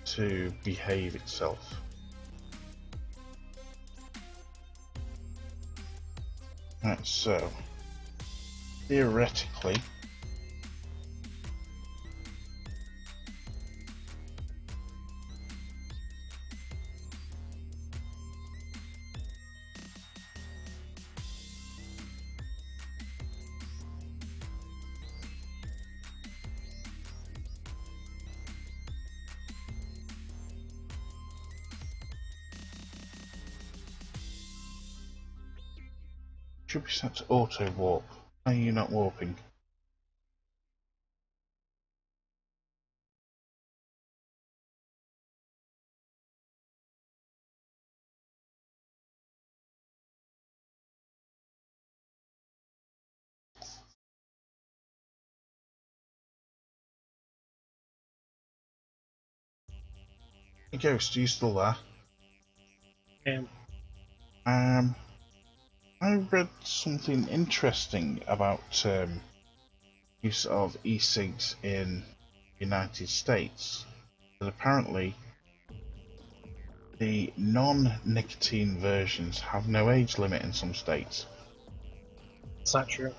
to behave itself. Right, so theoretically should be set to auto warp. Why are you not warping? Hey Ghost, are you still there? And I read something interesting about use of e-cigs in the United States. That apparently the non-nicotine versions have no age limit in some states. it's not true.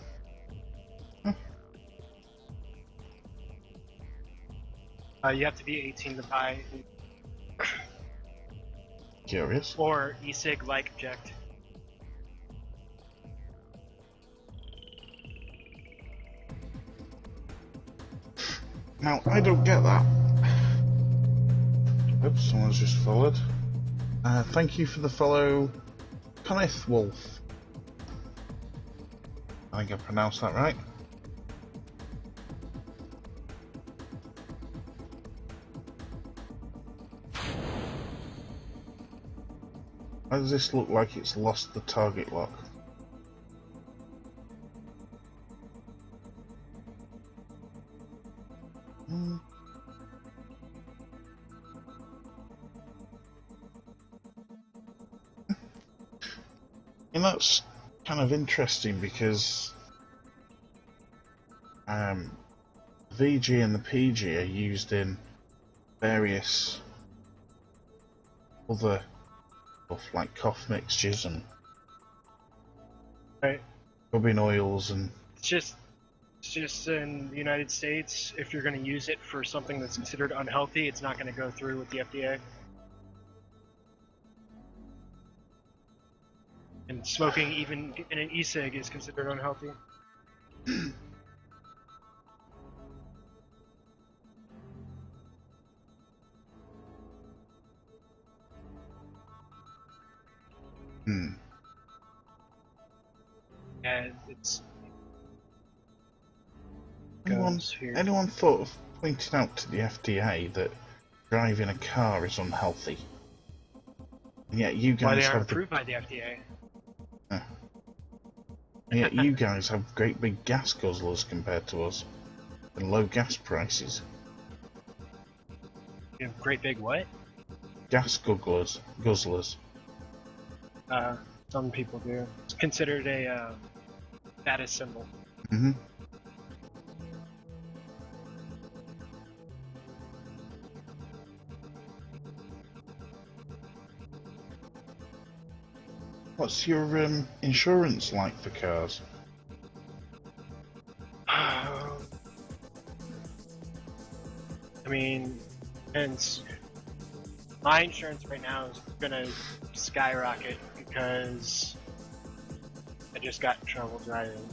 You have to be 18 to buy Curious. or e-cig like eject. Now, I don't get that. Oops, someone's just followed. Thank you for the follow, Kenneth Wolf. I think I pronounced that right. Why does this look like it's lost the target lock? And that's kind of interesting because VG and the PG are used in various other stuff like cough mixtures and Right. rubbing oils and It's just in the United States, if you're going to use it for something that's considered unhealthy, it's not going to go through with the FDA. And smoking, even in an e-cig, is considered unhealthy. And it's goes here. anyone thought of pointing out to the FDA that driving a car is unhealthy? And yet you Why they guys aren't have the, approved by the FDA. and yet you guys have great big gas guzzlers compared to us, and low gas prices. You have great big what? Gas guzzlers. Some people do. It's considered a status symbol. Mm-hmm. What's your insurance like for cars? I mean, and my insurance right now is gonna skyrocket because I just got in trouble driving.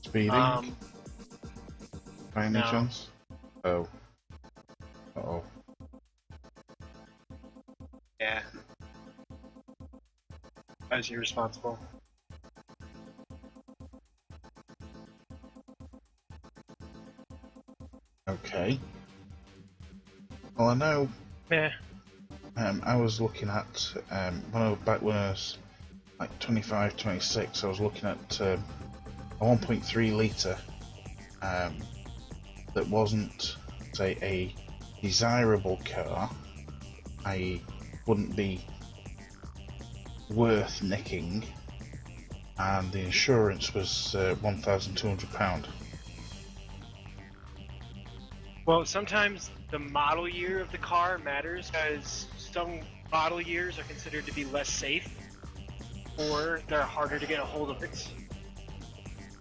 Speeding? By any no. chance? Oh. Uh-oh. Yeah. I was irresponsible. Okay. Well, I know. Yeah. I was looking at when I was like 25, 26. I was looking at a 1.3 litre that wasn't, say, a desirable car. I wouldn't be worth nicking, and the insurance was £1,200. Well, sometimes the model year of the car matters because some model years are considered to be less safe or they're harder to get a hold of it.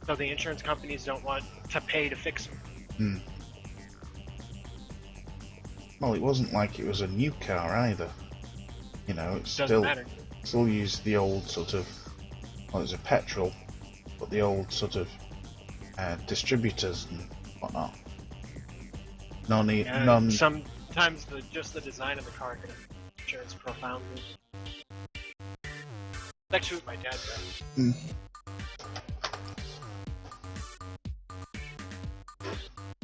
So the insurance companies don't want to pay to fix them. Well, it wasn't like it was a new car either. You know, it's Doesn't matter. still used the old sort of, well, it's a petrol, but the old sort of distributors and whatnot. Sometimes just the design of the car can insurance profoundly. That's actually what my dad does.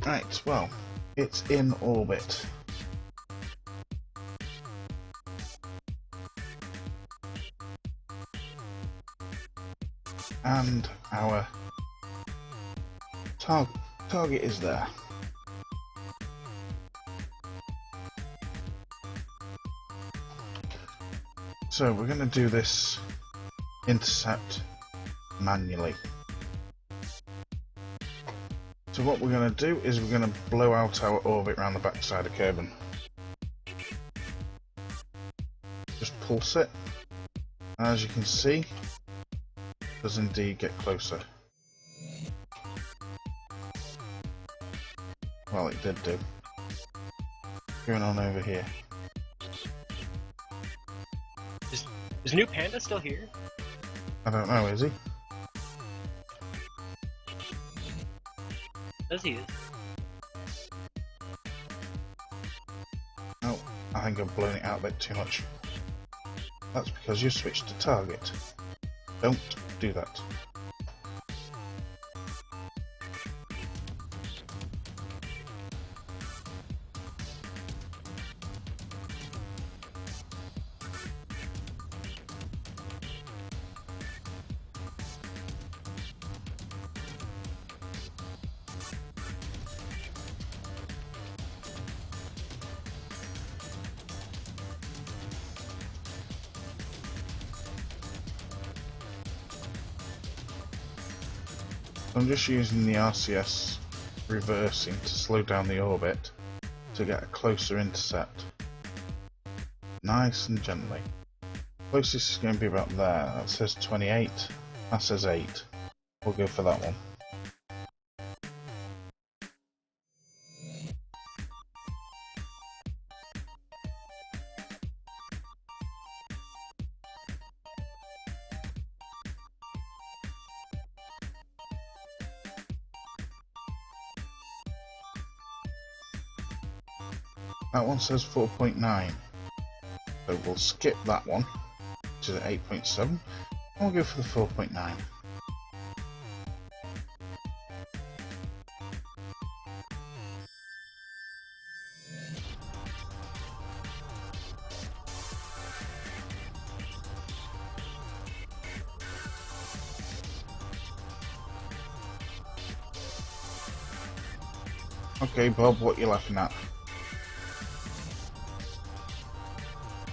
Right, well, it's in orbit. And our target is there. So we're going to do this intercept manually. So what we're going to do is we're going to blow out our orbit around the backside of Kerbin. Just pulse it. And as you can see, it does indeed get closer. Well, it did do. What's going on over here? Is New Panda still here? I don't know, is he? Does he? Oh, I think I've blown it out a bit too much. That's because you switched to target. Don't do that. I'm just using the RCS reversing to slow down the orbit to get a closer intercept. Nice and gently. Closest is going to be about there. That says 28. That says 8. We'll go for that one. That one says 4.9. So we'll skip that one, which is at 8.7, and we'll go for the 4.9. Okay, Bob, what you laughing at?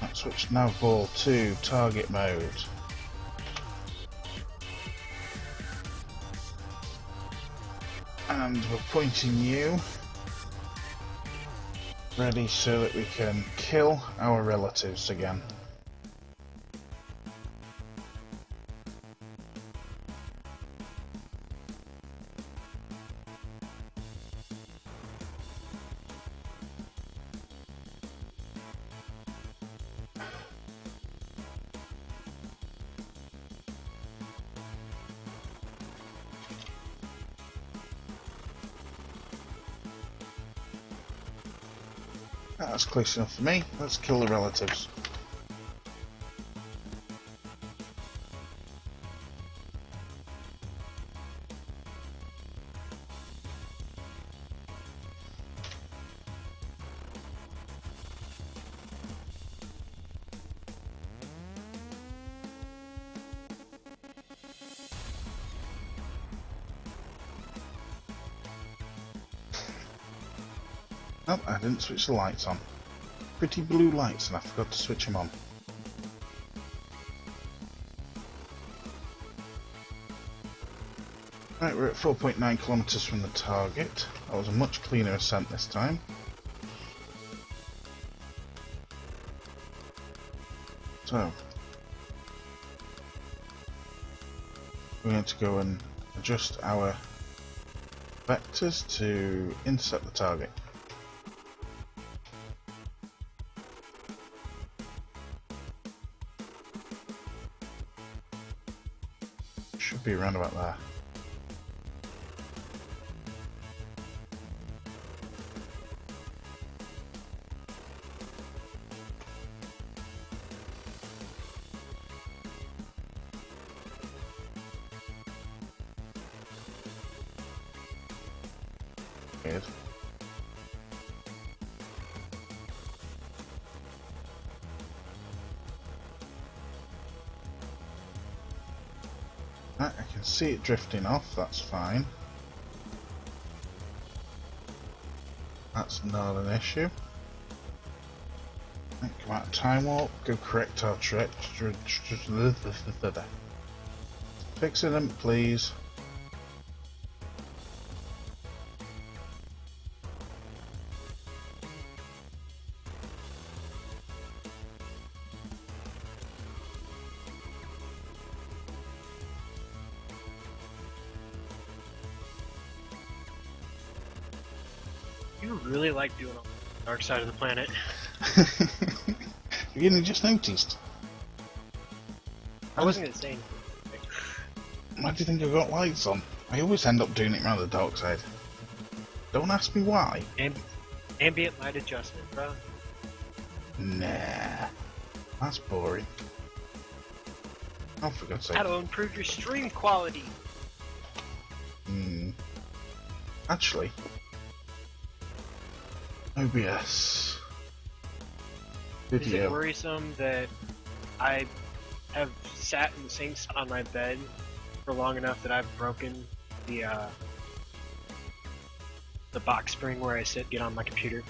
Let's switch nav ball to target mode. And we're pointing you ready so that we can kill our relatives again. That's close enough for me. Let's kill the relatives. Oh, I didn't switch the lights on. Pretty blue lights, and I forgot to switch them on. Right, we're at 4.9 kilometers from the target. That was a much cleaner ascent this time. So, we're going to go and adjust our vectors to intercept the target. Should be around about there. Good. Right, I can see it drifting off, that's fine. That's not an issue. Right, come out of time warp, go correct our trick. Fixing them, please. You really like doing on the dark side of the planet. You only just noticed. I wasn't gonna say anything. Why do you think I've got lights on? I always end up doing it around the dark side. Don't ask me why. Ambient light adjustment, bro. Nah. That's boring. Oh, for God's sake. That'll improve your stream quality. Actually, OBS Is it video. worrisome that I have sat in the same spot on my bed for long enough that I've broken the box spring where I sit, get on my computer?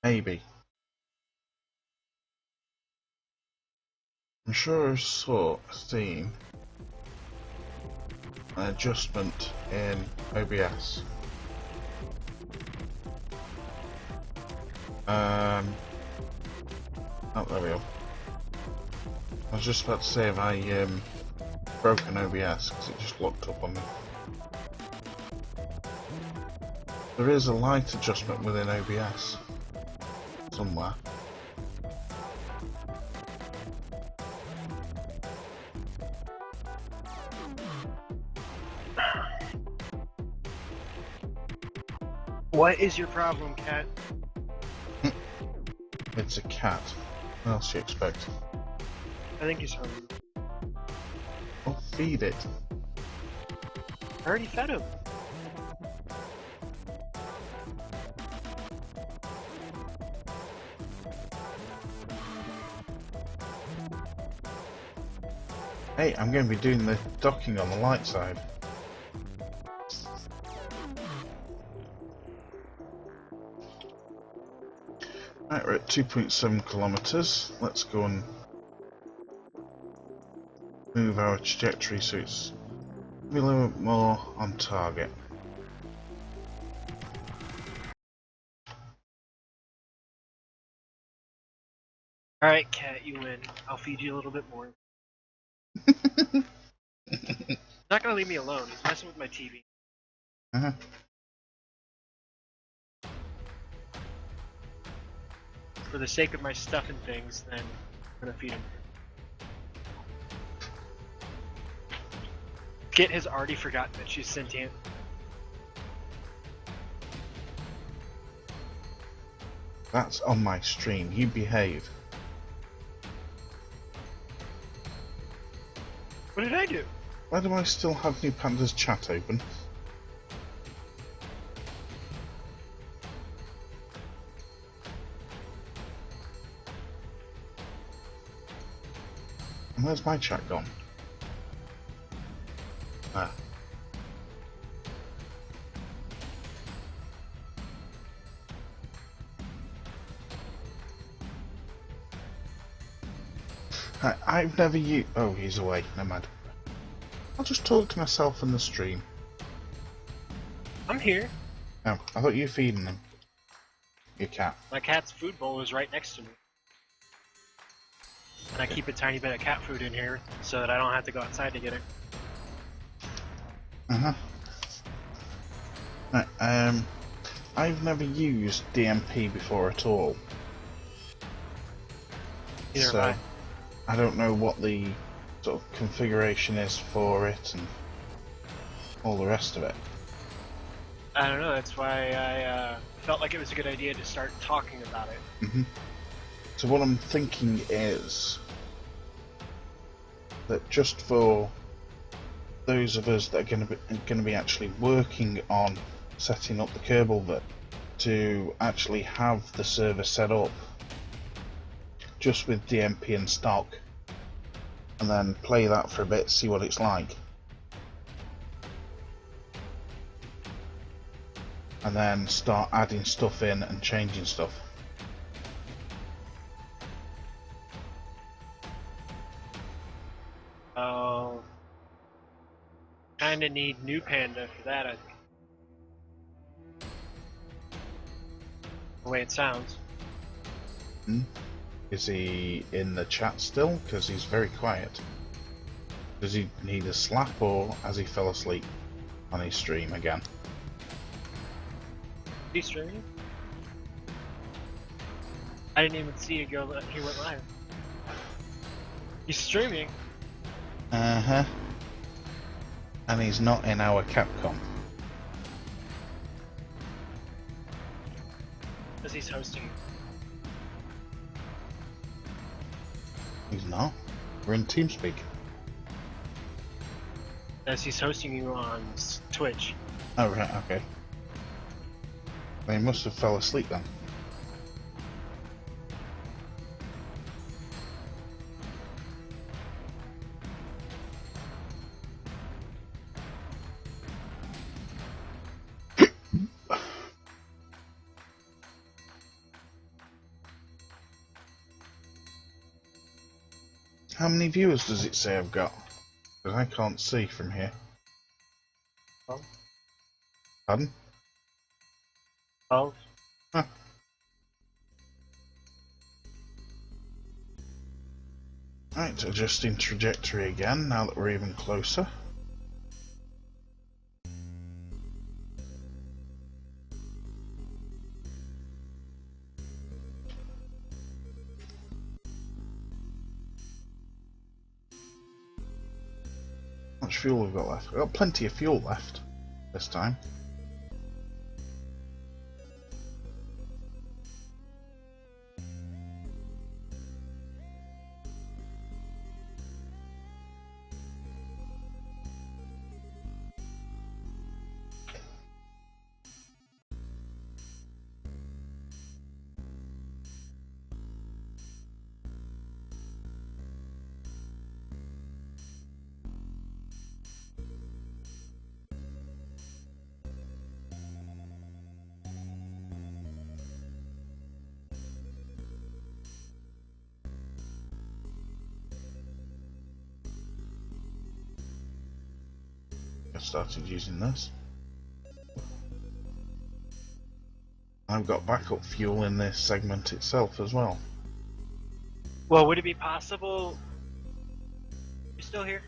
Maybe. I'm sure I seen an adjustment in OBS. Oh, there we go. I was just about to say, have I broken OBS because it just locked up on me. There is a light adjustment within OBS somewhere. What is your problem, cat? It's a cat. What else do you expect? I think he's hungry. I'll feed it. I already fed him. Hey, I'm going to be doing the docking on the light side. Right, we're at 2.7 kilometers. Let's go and move our trajectory so it's a little bit more on target. Alright, cat, you win. I'll feed you a little bit more. He's not gonna leave me alone. He's messing with my TV. Uh-huh. For the sake of my stuff and things, then I'm gonna feed him. Kit has already forgotten that she's sentient. That's on my stream. You behave. What did I do? Why do I still have New Panda's chat open? And where's my chat gone? Ah. I've never used. Oh, he's away. Never mind. I'll just talk to myself in the stream. I'm here. Oh, I thought you were feeding them. Your cat. My cat's food bowl is right next to me. And I keep a tiny bit of cat food in here so that I don't have to go outside to get it. Uh-huh. Right, I've never used DMP before at all. Neither So, have I don't know what the sort of configuration is for it and all the rest of it. I don't know, that's why I felt like it was a good idea to start talking about it. Mm-hmm. So what I'm thinking is that just for those of us that are going to be actually working on setting up the Kerbal bit, to actually have the server set up just with DMP in stock, and then play that for a bit, see what it's like, and then start adding stuff in and changing stuff. Oh, kinda need new Panda for that, I think. The way it sounds. Is he in the chat still? Because he's very quiet. Does he need a slap, or has he fell asleep on his stream again? Is he streaming? I didn't even see it go. He went live. He's streaming. Uh-huh. And he's not in our Capcom. Because he's hosting. He's not. We're in TeamSpeak. As he's hosting you on Twitch. Oh, right, okay. They must have fell asleep then. How many viewers does it say I've got? Because I can't see from here. Oh. Pardon? 12. Huh. Right, adjusting trajectory again now that we're even closer. How much fuel have we got left? We've got plenty of fuel left this time. I started using this. I've got backup fuel in this segment itself as well. Well, would it be possible? You still here?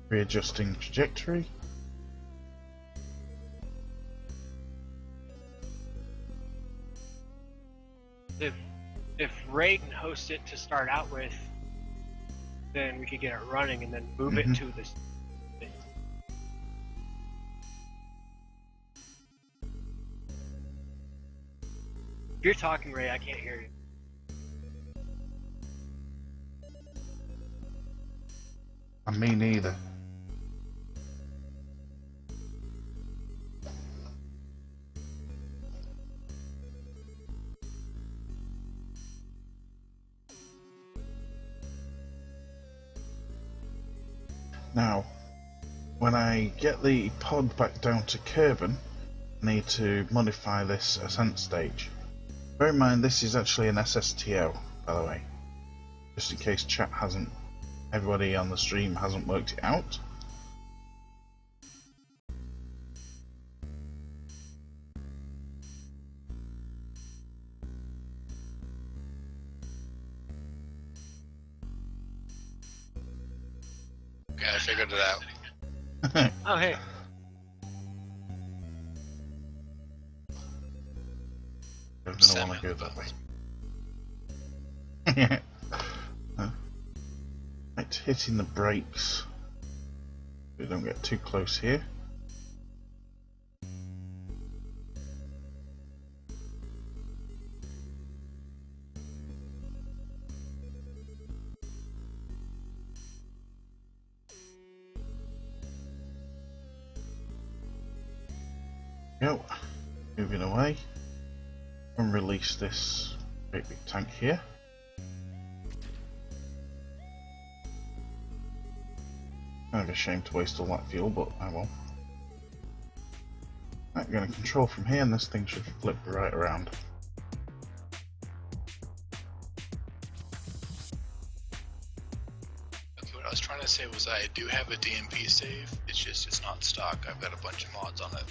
Readjusting trajectory. If Ray can host it to start out with, then we could get it running and then move it to this thing. If you're talking, Ray, I can't hear you. And me neither. Now, when I get the pod back down to Kerbin, I need to modify this ascent stage. Bear in mind this is actually an SSTO, by the way, just in case chat hasn't, everybody on the stream hasn't worked it out. Okay, I figured it out. Oh, hey. I'm gonna want to go that way. Right, hitting the brakes. We don't get too close here. Go. Moving away. And release this great big tank here. Kind of a shame to waste all that fuel, but I will. Right, I'm going to control from here and this thing should flip right around. Okay, what I was trying to say was I do have a DMP save, it's just it's not stock, I've got a bunch of mods on it.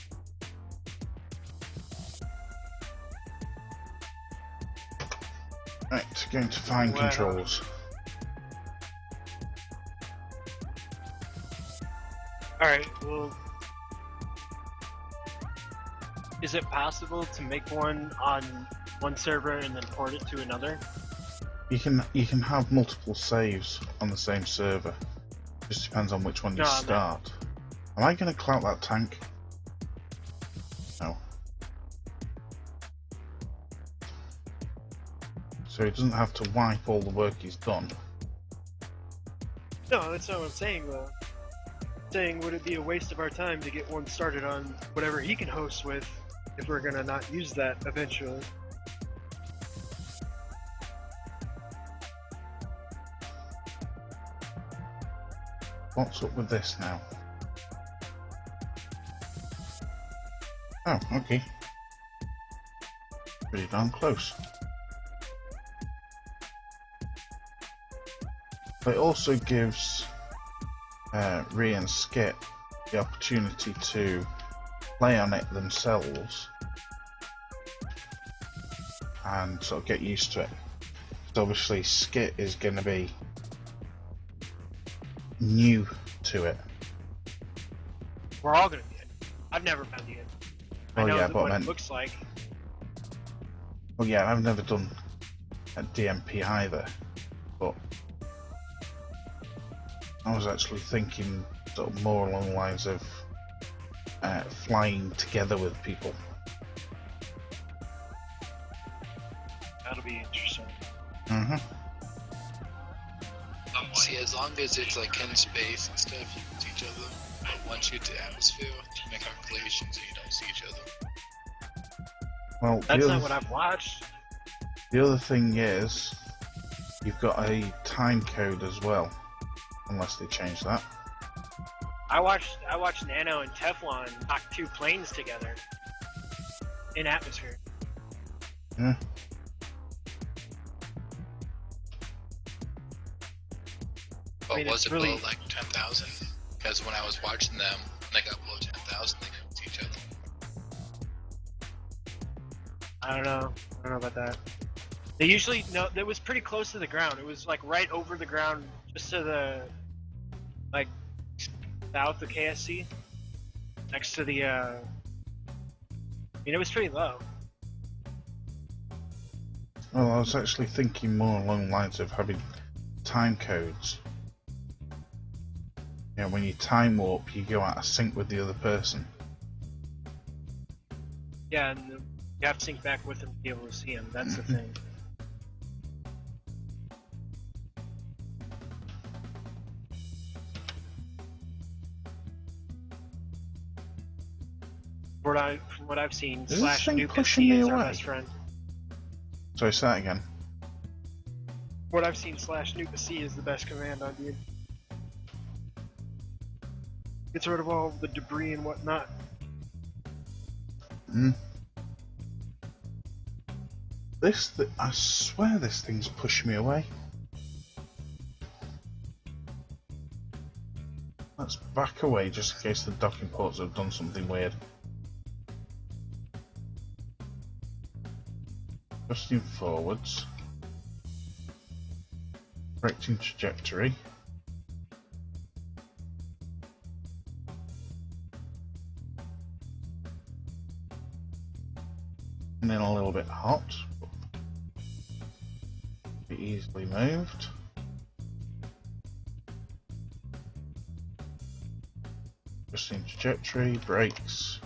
Right, going to fine controls. Alright, well, is it possible to make one on one server and then port it to another? You can have multiple saves on the same server. Just depends on which one you start. Am I going to clout that tank? No. So he doesn't have to wipe all the work he's done. No, that's not what I'm saying though. I'm saying, would it be a waste of our time to get one started on whatever he can host with if we're gonna not use that eventually? What's up with this now? Oh, okay. Pretty darn close. It also gives Ree and Skip the opportunity to play on it themselves and sort of get used to it. So obviously Skip is going to be new to it. We're all gonna be it. I've never been the it. I Oh know yeah, but what I meant, it looks like. well yeah, I've never done a DMP either, but I was actually thinking sort of more along the lines of flying together with people. That'll be interesting. Mm-hmm. See, as long as it's like in space and stuff, you can see each other. But once you get to atmosphere, you make calculations and you don't see each other. Well, That's not what I've watched. the other thing is, you've got a time code as well, unless they change that. I watched Nano and Teflon knock 2 planes together in atmosphere. Yeah. But mean, was it's it really- below like 10,000? Because when I was watching them, when they got below 10,000, they couldn't see each other. I don't know about that. They usually no. It was pretty close to the ground. It was like right over the ground, just to the like south of KSC, next to the. I mean, it was pretty low. Well, I was actually thinking more along the lines of having time codes. You know, when you time warp, you go out of sync with the other person. Yeah, and you have to sync back with them to be able to see them. That's the thing. From what I've seen, Is this Slash thing Nuke pushing me is our away? best friend. Sorry, say that again. What I've seen, Slash Nuke C is the best command on dude. Gets rid of all the debris and whatnot. I swear this thing's pushing me away. Let's back away just in case the docking ports have done something weird. Thrusting forwards. Correcting trajectory. And then a little bit hot. Be easily moved. Twisting trajectory, brakes.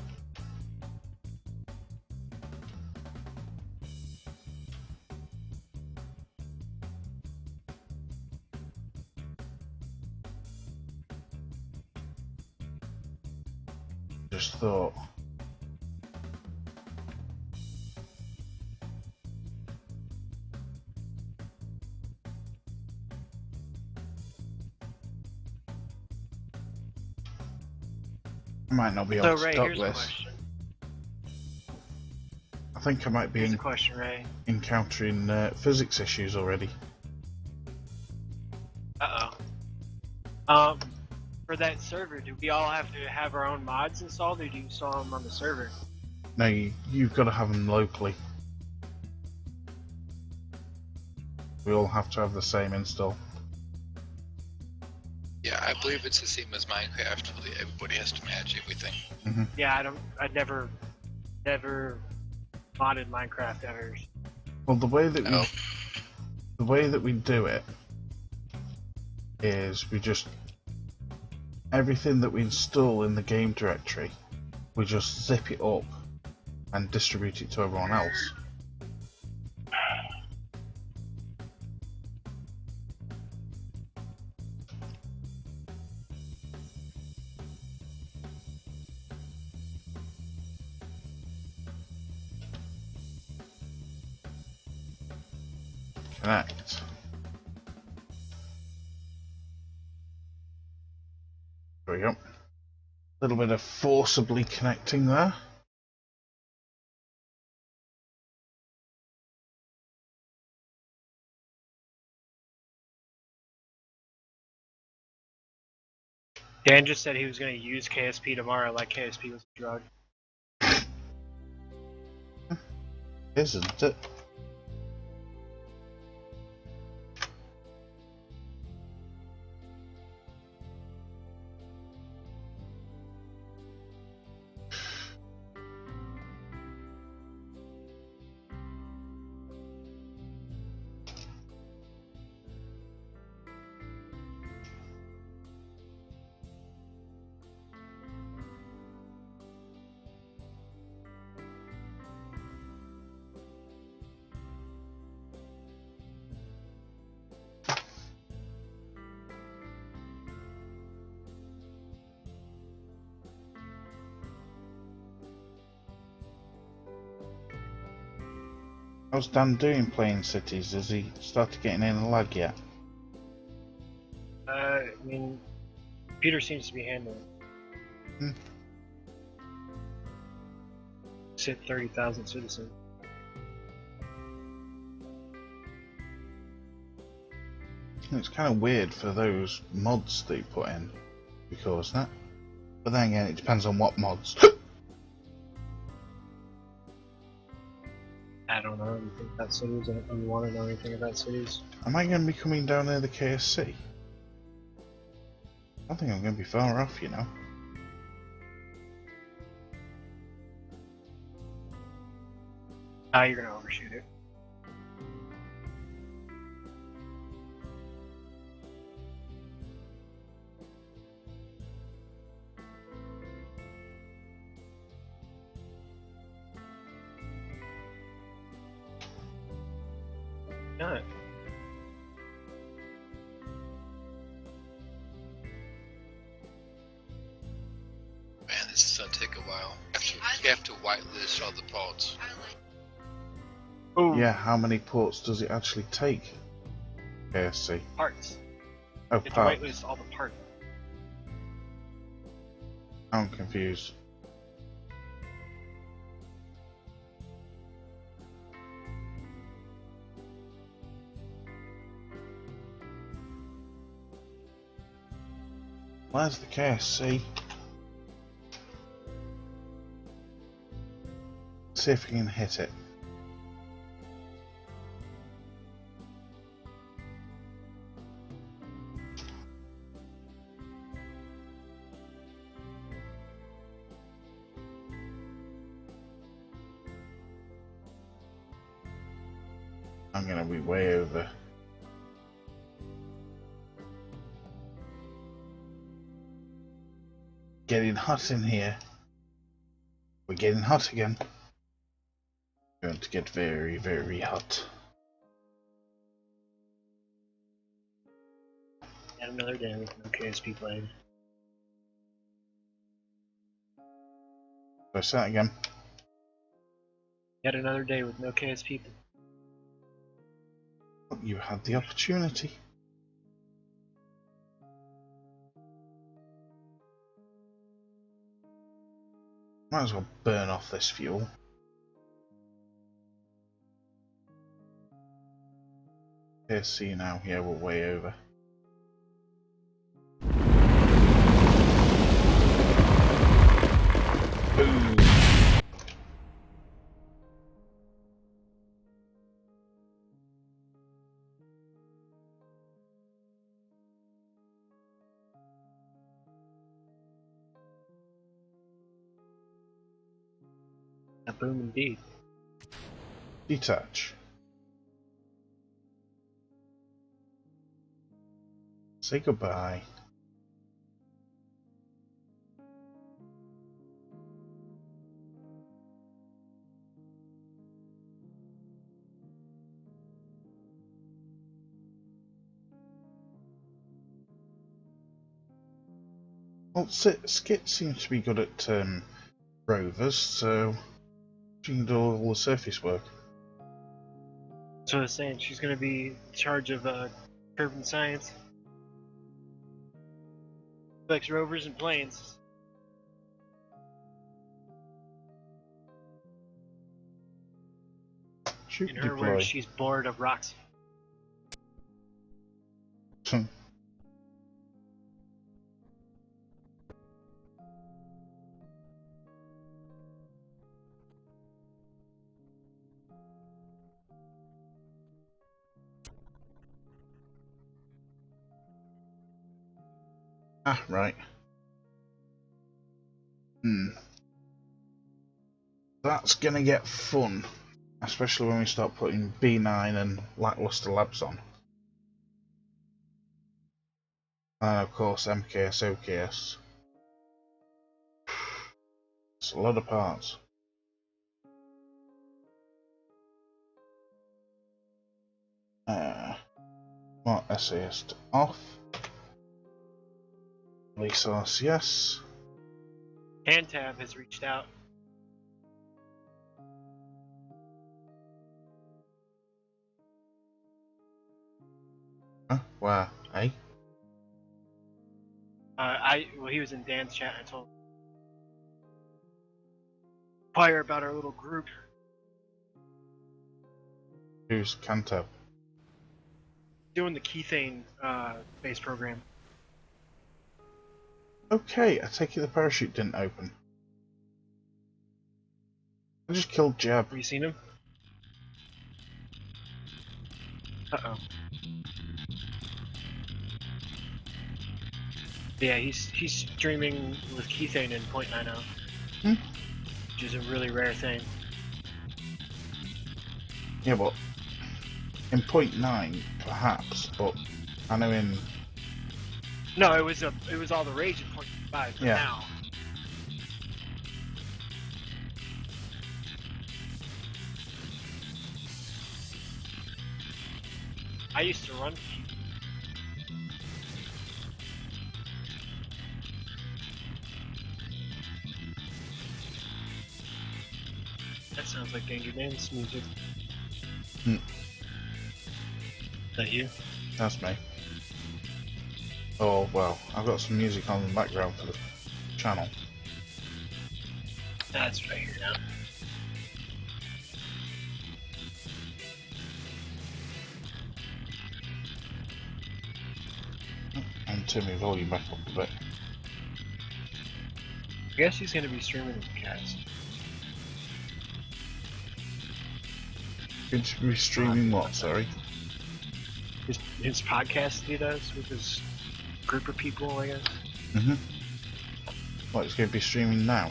Just thought. I might not be able So to Ray, stop here's a this. question. I think I might be Here's a question, Ray. encountering physics issues already. For that server, do we all have to have our own mods installed, or do you install them on the server? No, you've got to have them locally. We all have to have the same install. Yeah, I believe it's the same as Minecraft. Only everybody has to match everything. Yeah, I'd never modded Minecraft ever. Well, the way that No. we do it is we just everything that we install in the game directory, we just zip it up and distribute it to everyone else. Connect. There we go. A little bit of forcibly connecting there. Dan just said he was going to use KSP tomorrow like KSP was a drug. Isn't it? How's Dan doing playing cities? Has he started getting any lag yet? I mean, Peter seems to be handling it. Sit 30,000 citizens. It's kind of weird for those mods that you put in, because that. But then again, it depends on what mods. I don't know anything about cities. I don't want to know anything about cities. Am I going to be coming down near the KSC? I think I'm going to be far off, you know. Ah, you're gonna overshoot it. Not. Man, this is gonna take a while. You have to whitelist all the pods. Ooh, Yeah, how many ports does it actually take? KSC. parts. Oh, It's parts. whitelist all the parts. I'm confused. Where's the KSC? See if we can hit it. I'm gonna be way over. Getting hot in here. We're getting hot again. Going to get very, very hot. Yet another day with no KSP played. So say that again. Yet another day with no KSP. You had the opportunity. Might as well burn off this fuel. Here, see now. Yeah, we're way over. Boom. A boom indeed. Detach. Say goodbye. Well, Skit seems to be good at rovers, so she can do all the surface work. So I was saying she's gonna be in charge of urban science. Likes rovers and planes. Shoot, In her deploy. words, she's bored of rocks. Ah, right. That's gonna get fun, especially when we start putting B9 and lackluster labs on. And of course MKS, OKS. It's a lot of parts. Smart essayist off. Release RCS. Handtab has reached out. Huh? Where? Eh? Well, he was in Dan's chat. I told him inquire about our little group. Who's Kanto? Doing the Kethane base program. Okay, I take it the parachute didn't open. I just killed Jeb. Have you seen him? Uh-oh. Yeah, he's streaming with Kethane in .90, which is a really rare thing. Yeah, but in .9 perhaps, but I know in No, it was all the rage in .5, but Yeah. now. I used to run. That sounds like Danger Dan's music. Hmm. Is that you? That's me. Oh well, I've got some music on in the background for the channel. That's right here now. And turn my volume back up a bit. I guess he's gonna be streaming his cast. Going to be streaming what, sorry? His podcast he does with his group of people, I guess. Mm-hmm. What, it's going to be streaming now?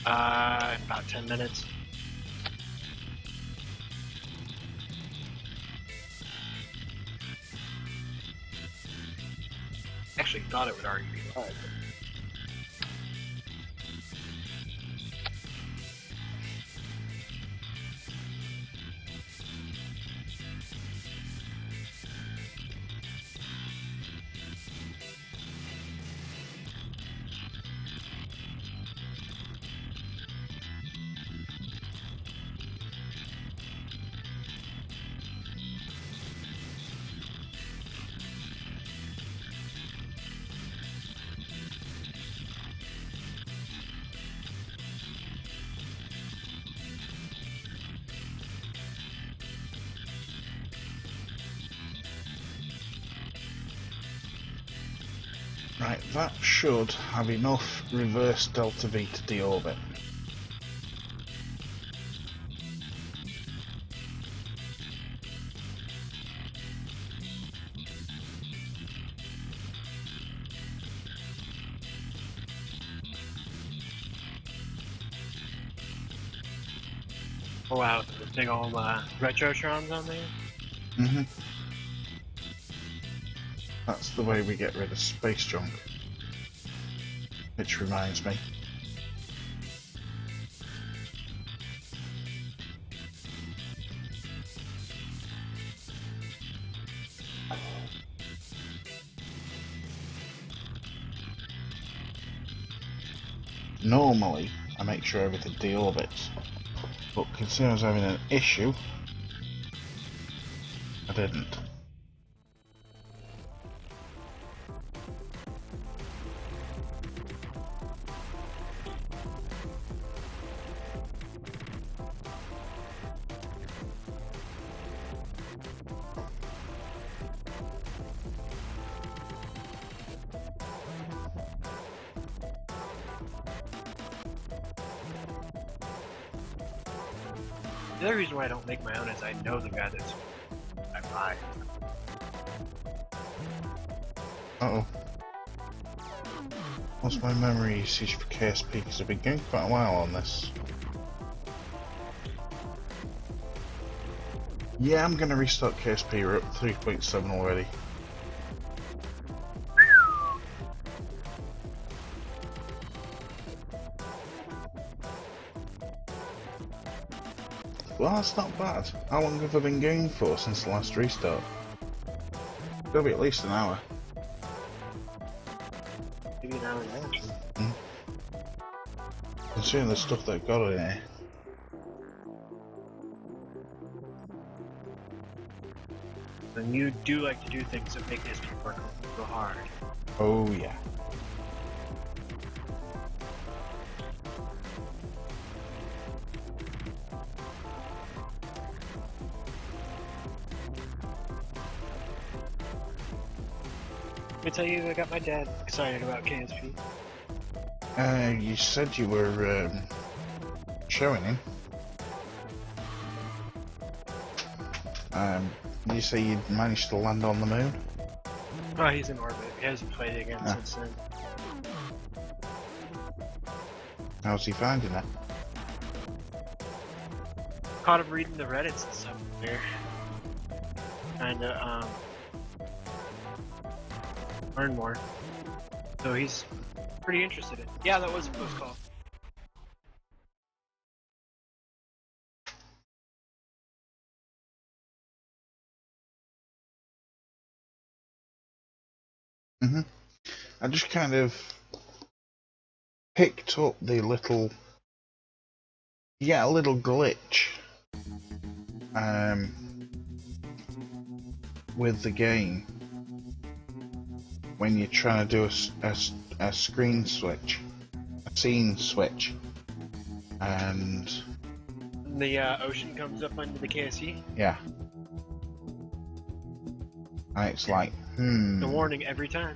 About 10 minutes. Actually thought it would already be live. Right, that should have enough reverse delta V to deorbit. Oh wow, the big old retrotrons on there. Mm-hmm. That's the way we get rid of space junk. Which reminds me. Normally, I make sure everything deorbits, but considering I was having an issue, I didn't. The other reason why I don't make my own is I know the guy that's I buy. Uh-oh. What's my memory usage for KSP? Because I've been going quite a while on this. Yeah, I'm going to restart KSP. We're up 3.7 already. Well, that's not bad. How long have I been going for since the last restart? Gotta be at least an hour. Maybe an hour and a half. Considering the stuff that I've got in here. And you do like to do things that make this work so hard. Oh yeah. Let me tell you, I got my dad excited about KSP. You said you were showing him. You say you managed to land on the moon? Oh, he's in orbit. He hasn't played it again since then. How's he finding it? Caught him reading the Reddits and stuff there. Kinda, learn more. So he's pretty interested in it. Yeah, that was a close call. I just kind of picked up the little, a little glitch with the game when you're trying to do a screen switch, a scene switch, and The ocean comes up under the KSE. yeah, and it's like, The warning every time.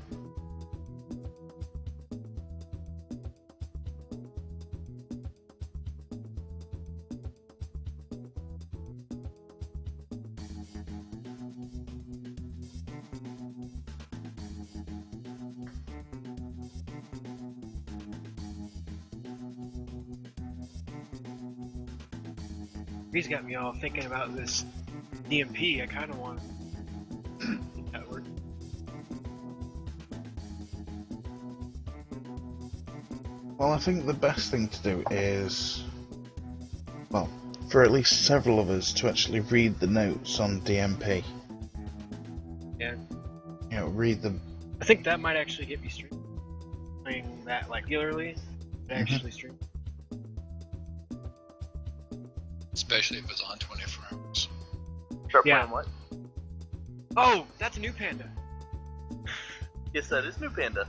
He's got me all thinking about this DMP. I kind of want to get that work. Well, I think the best thing to do is, well, for at least several of us to actually read the notes on DMP. Yeah. You know, read them. I think that might actually get me streaming. Playing that like regularly, actually stream. Especially if it's on 24 hours. Start Yeah. playing what? Oh, that's a new panda. Yes, that is New Panda.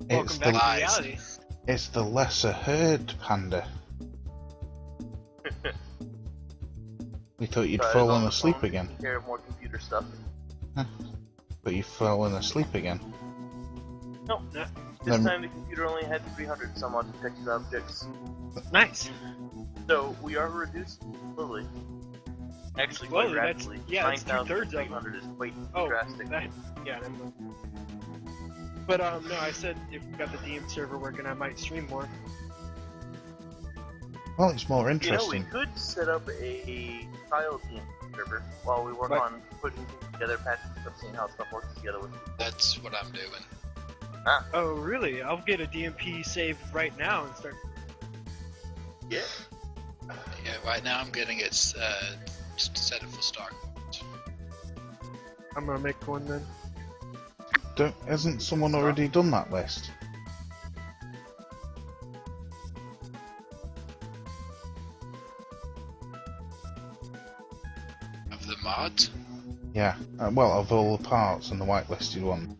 Welcome It's back the, to Lies. reality. it's the lesser heard panda. We thought you'd Sorry, fallen I was on the asleep phone again, taking care of more computer stuff. but you've fallen asleep again. No, Yeah. this Then- time the computer only had 300 some odd detected objects. Nice. So we are reduced slowly. Actually, quite Slowly, that's- rapidly. yeah, it's 2/3 of them. 9,300 is quite Oh, drastic. yeah. But no, I said if we got the DM server working, I might stream more. Well, it's more You know, we interesting. could set up a trial team server while we work Right. on putting things together, patching stuff, seeing how stuff works together with. That's what I'm doing. Oh, really? I'll get a DMP save right now and start. Yeah. Yeah, right now I'm getting it set it for stock. I'm gonna make one then. Hasn't someone already done that list? Of the mods? Yeah. Well, of all the parts and the whitelisted one.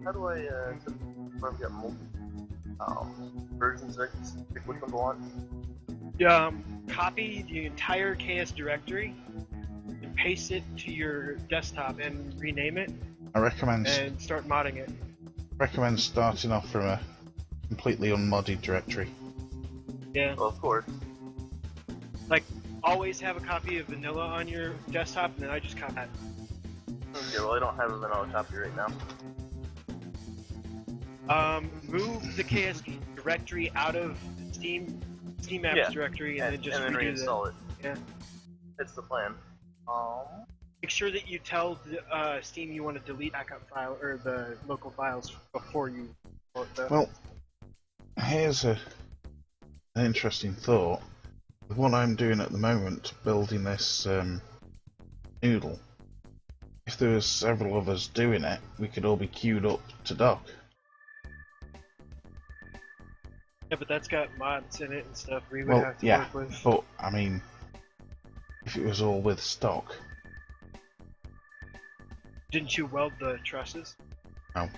How do I I've got multiple versions that I can pick which one to want? Copy the entire KS directory and paste it to your desktop and rename it I recommend and start modding it. starting off from a completely unmodded directory. Yeah. Well, of course. Like, always have a copy of vanilla on your desktop, and then I just copy that. Okay, well I don't have them on a copy right now. Move the KSP directory out of Steam apps Yeah, directory and then just and then redo reinstall it. Yeah. That's the plan. Make sure that you tell Steam you want to delete backup file or the local files before you load them. Well, here's an interesting thought. With what I'm doing at the moment, building this Knoodle, if there was several of us doing it, we could all be queued up to dock. Yeah, but that's got mods in it and stuff we would Well, have to yeah, work with. but I mean, if it was all with stock, Didn't you weld the trusses? no.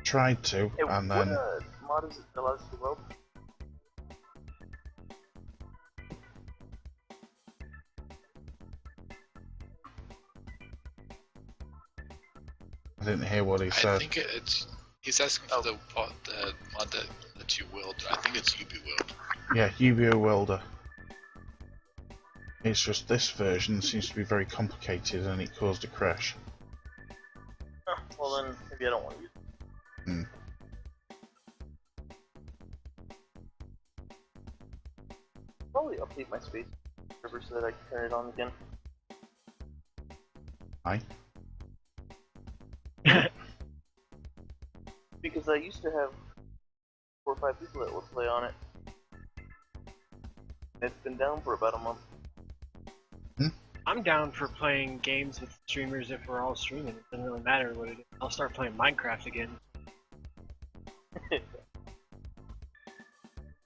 Tried to, Hey, and what then mod is it that allows you to weld? I didn't hear what he I said. think it's. He's asking for the mod that lets you weld. I think it's UB weld. Yeah, UBO welder. It's just this version seems to be very complicated and it caused a crash. Oh, well then, maybe I don't want to use it. Hmm. Probably update my space server so that I can turn it on again. Aye. Because I used to have 4 or 5 people that would play on it. It's been down for about a month. I'm down for playing games with streamers if we're all streaming. It doesn't really matter what it is. I'll start playing Minecraft again.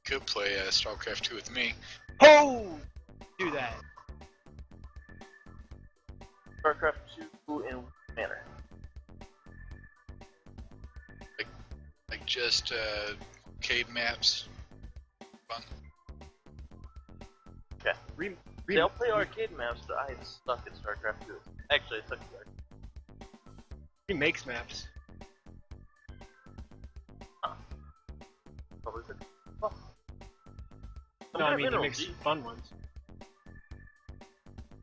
Could play StarCraft 2 with me. Oh! Do that. StarCraft 2 in manner. Like just cave maps. Fun. See, I'll play arcade maps, but I suck at StarCraft 2. Actually, I suck at StarCraft. He makes maps. Probably good. Oh. No, I mean he Mineral makes Z. fun ones.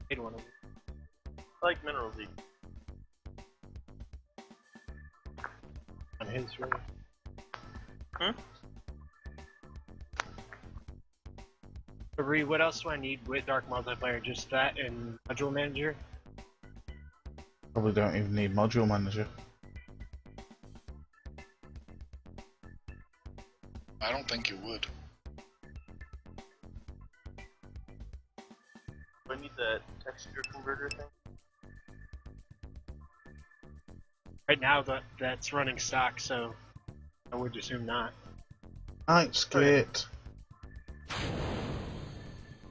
Made one of them. I like Mineral Z. On his really. Marie, what else do I need with Dark Multiplayer? Just that and Module Manager? Probably don't even need module manager. I don't think you would. Do I need that texture converter thing? Right now that's running stock, so I would assume not. Night skate.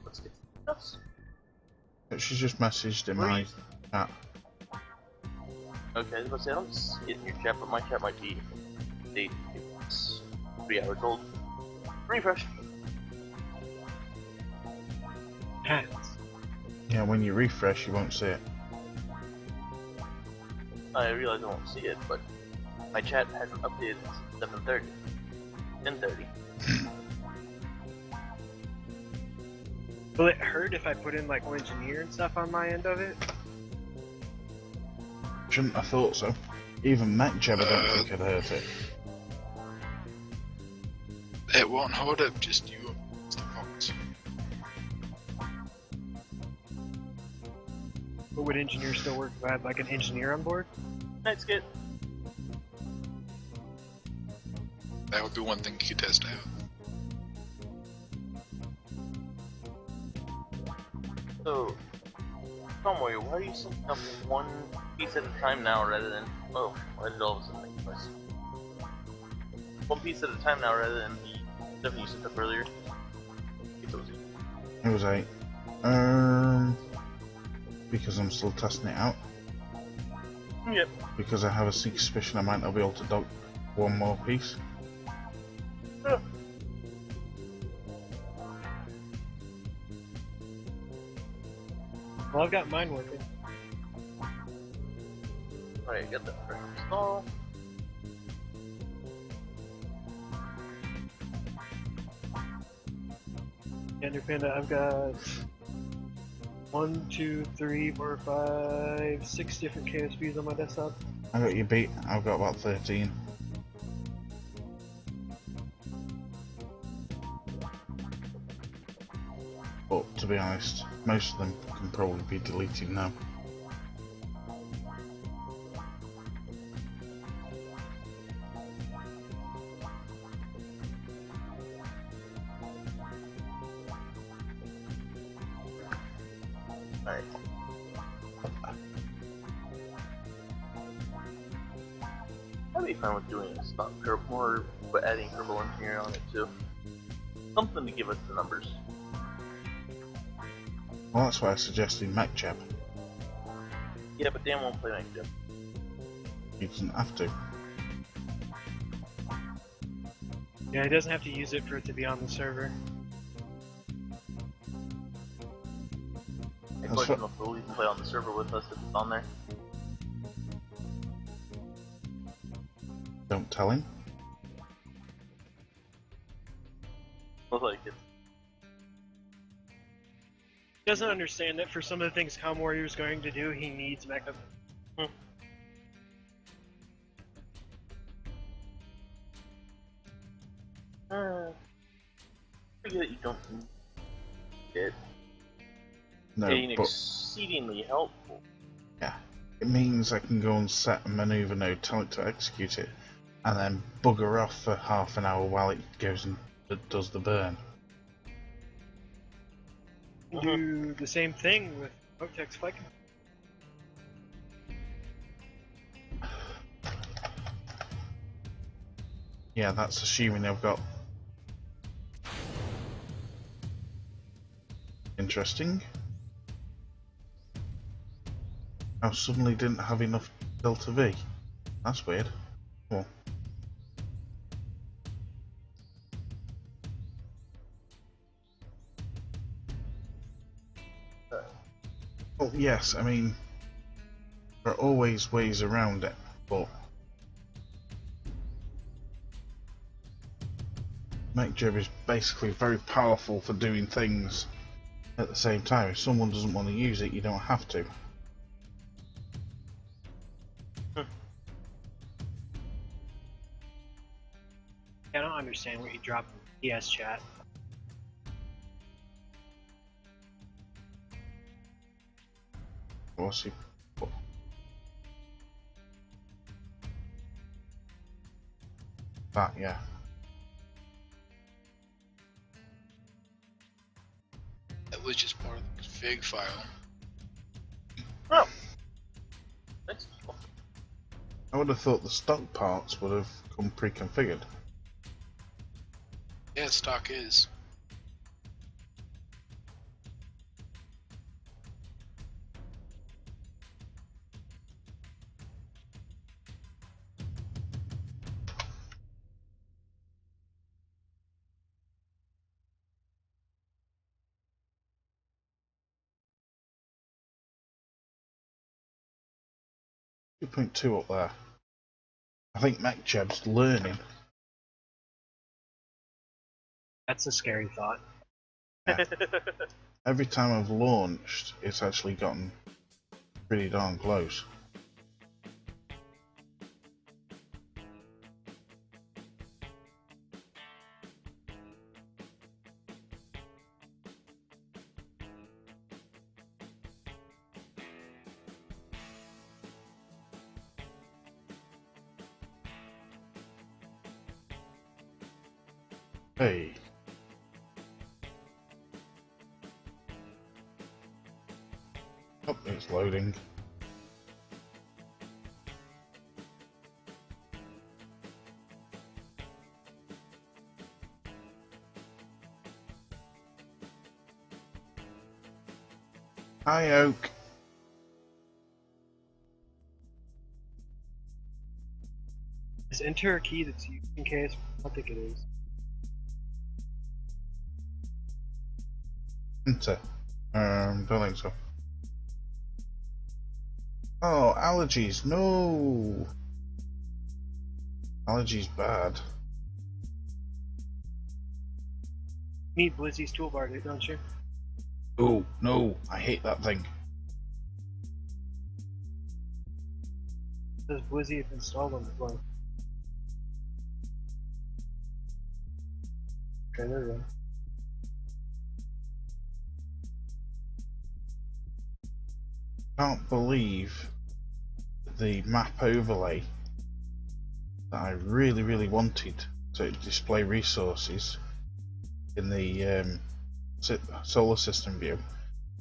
Let's get this. She just messaged in my chat. Okay, I was about to say, I don't see it in your chat, but my chat might be dated. It's 3 hours old. Refresh. Hats. Yeah, when you refresh, you won't see it. I realize I won't see it, but my chat hasn't updated since 7:30. 10:30. Will it hurt if I put in like engineer and stuff on my end of it? Shouldn't have thought so. Even MacJeb, I don't think had hurt it. It won't hold up, just you. It's the comments. But would engineer still work if I had like an engineer on board? Night skit. That would be one thing you could test out. So, Tomboy, why are you setting up one piece at a time now rather than... Oh, why did all of a sudden make noise? One piece at a time now rather than the 7 you set up earlier? Get those in. It was 8. Because I'm still testing it out. Yep. Because I have a suspicion I might not be able to dock one more piece. Well, I've got mine working. Alright, got that first install. Gander Panda, I've got 1, 2, 3, 4, 5, 6 different KSPs on my desktop. I got you beat. I've got about 13. But to be honest, most of them can probably be deleted now. Alright. I'd be fine with doing a stock curve more, but adding purple engineer on it too. Something to give us the numbers. Well, that's why I suggested MacJab. Yeah, but Dan won't play like that. He doesn't have to. Yeah, he doesn't have to use it for it to be on the server. I question if he'll even play on the server with us if it's on there. Don't tell him. Looks like it. He doesn't understand that for some of the things Com Warrior's going to do, he needs mecha. Figure that you don't need it. No, Being but exceedingly helpful. it means I can go and set a maneuver node, tell it to execute it, and then bugger off for half an hour while it goes and does the burn. Do the same thing with Motex Flight. Yeah, that's assuming I've got... Interesting. I suddenly didn't have enough Delta V. That's weird. Cool. Well, yes, I mean, there are always ways around it, but MacJab is basically very powerful for doing things at the same time. If someone doesn't want to use it, you don't have to. I don't understand what you dropped in PS chat. What's he? That, yeah. That was just part of the config file. Oh! That's cool. I would have thought the stock parts would have come pre-configured. Yeah, stock is. .2 up there. I think MacJab's learning. That's a scary thought. Every time I've launched, it's actually gotten pretty darn close. Hey. Oh, it's loading. Hi, Oak. Is enter a key that's used in case? I think it is. Enter. Don't think so. Oh, allergies. No. Allergies bad. You need Blizzy's toolbar, don't you? Oh, no, I hate that thing. Does Blizzy have installed on the phone? Okay, there we go. Can't believe the map overlay that I really wanted to display resources in the solar system view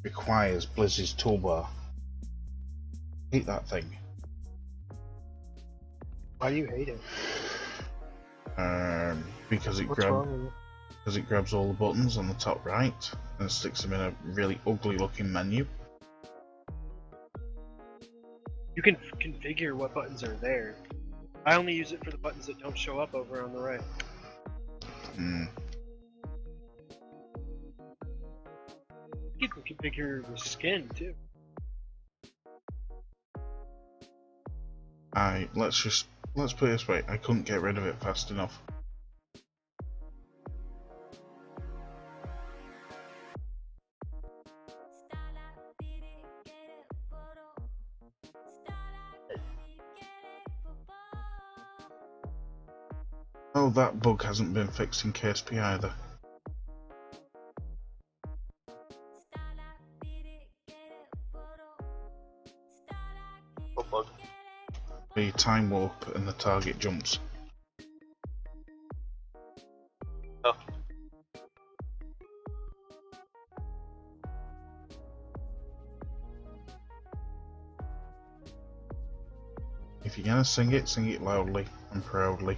requires Blizz's toolbar. Hate that thing. Why do you hate it? Because it What's wrong with it? because it grabs all the buttons on the top right and sticks them in a really ugly looking menu. You can configure what buttons are there. I only use it for the buttons that don't show up over on the right. You can configure the skin too. Let's put it this way, I couldn't get rid of it fast enough. Oh, that bug hasn't been fixed in KSP either. What bug? The time warp and the target jumps. Oh. If you're gonna sing it loudly and proudly.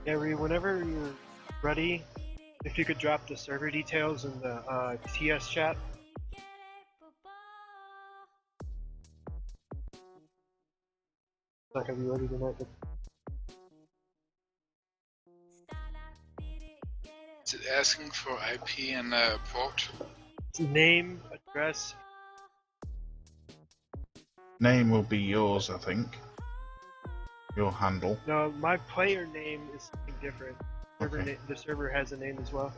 Gary, whenever you're ready, if you could drop the server details in the TS chat. Not gonna be ready tonight, but Is it asking for IP and port? it's name, address. Name will be yours, I think. Your handle. No, my player name is something different. Okay. The server has a name as well.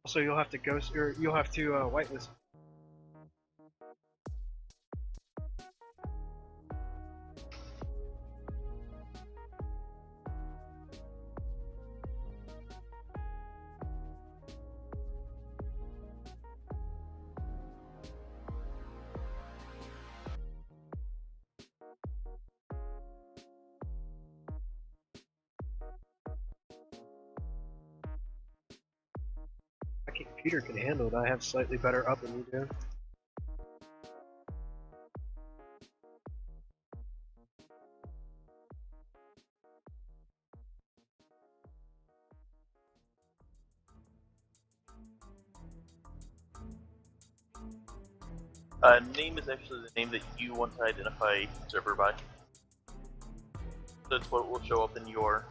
Also, you'll have to whitelist. My computer can handle it. I have slightly better up than you do. Name is actually the name that you want to identify server by. So that's what will show up in your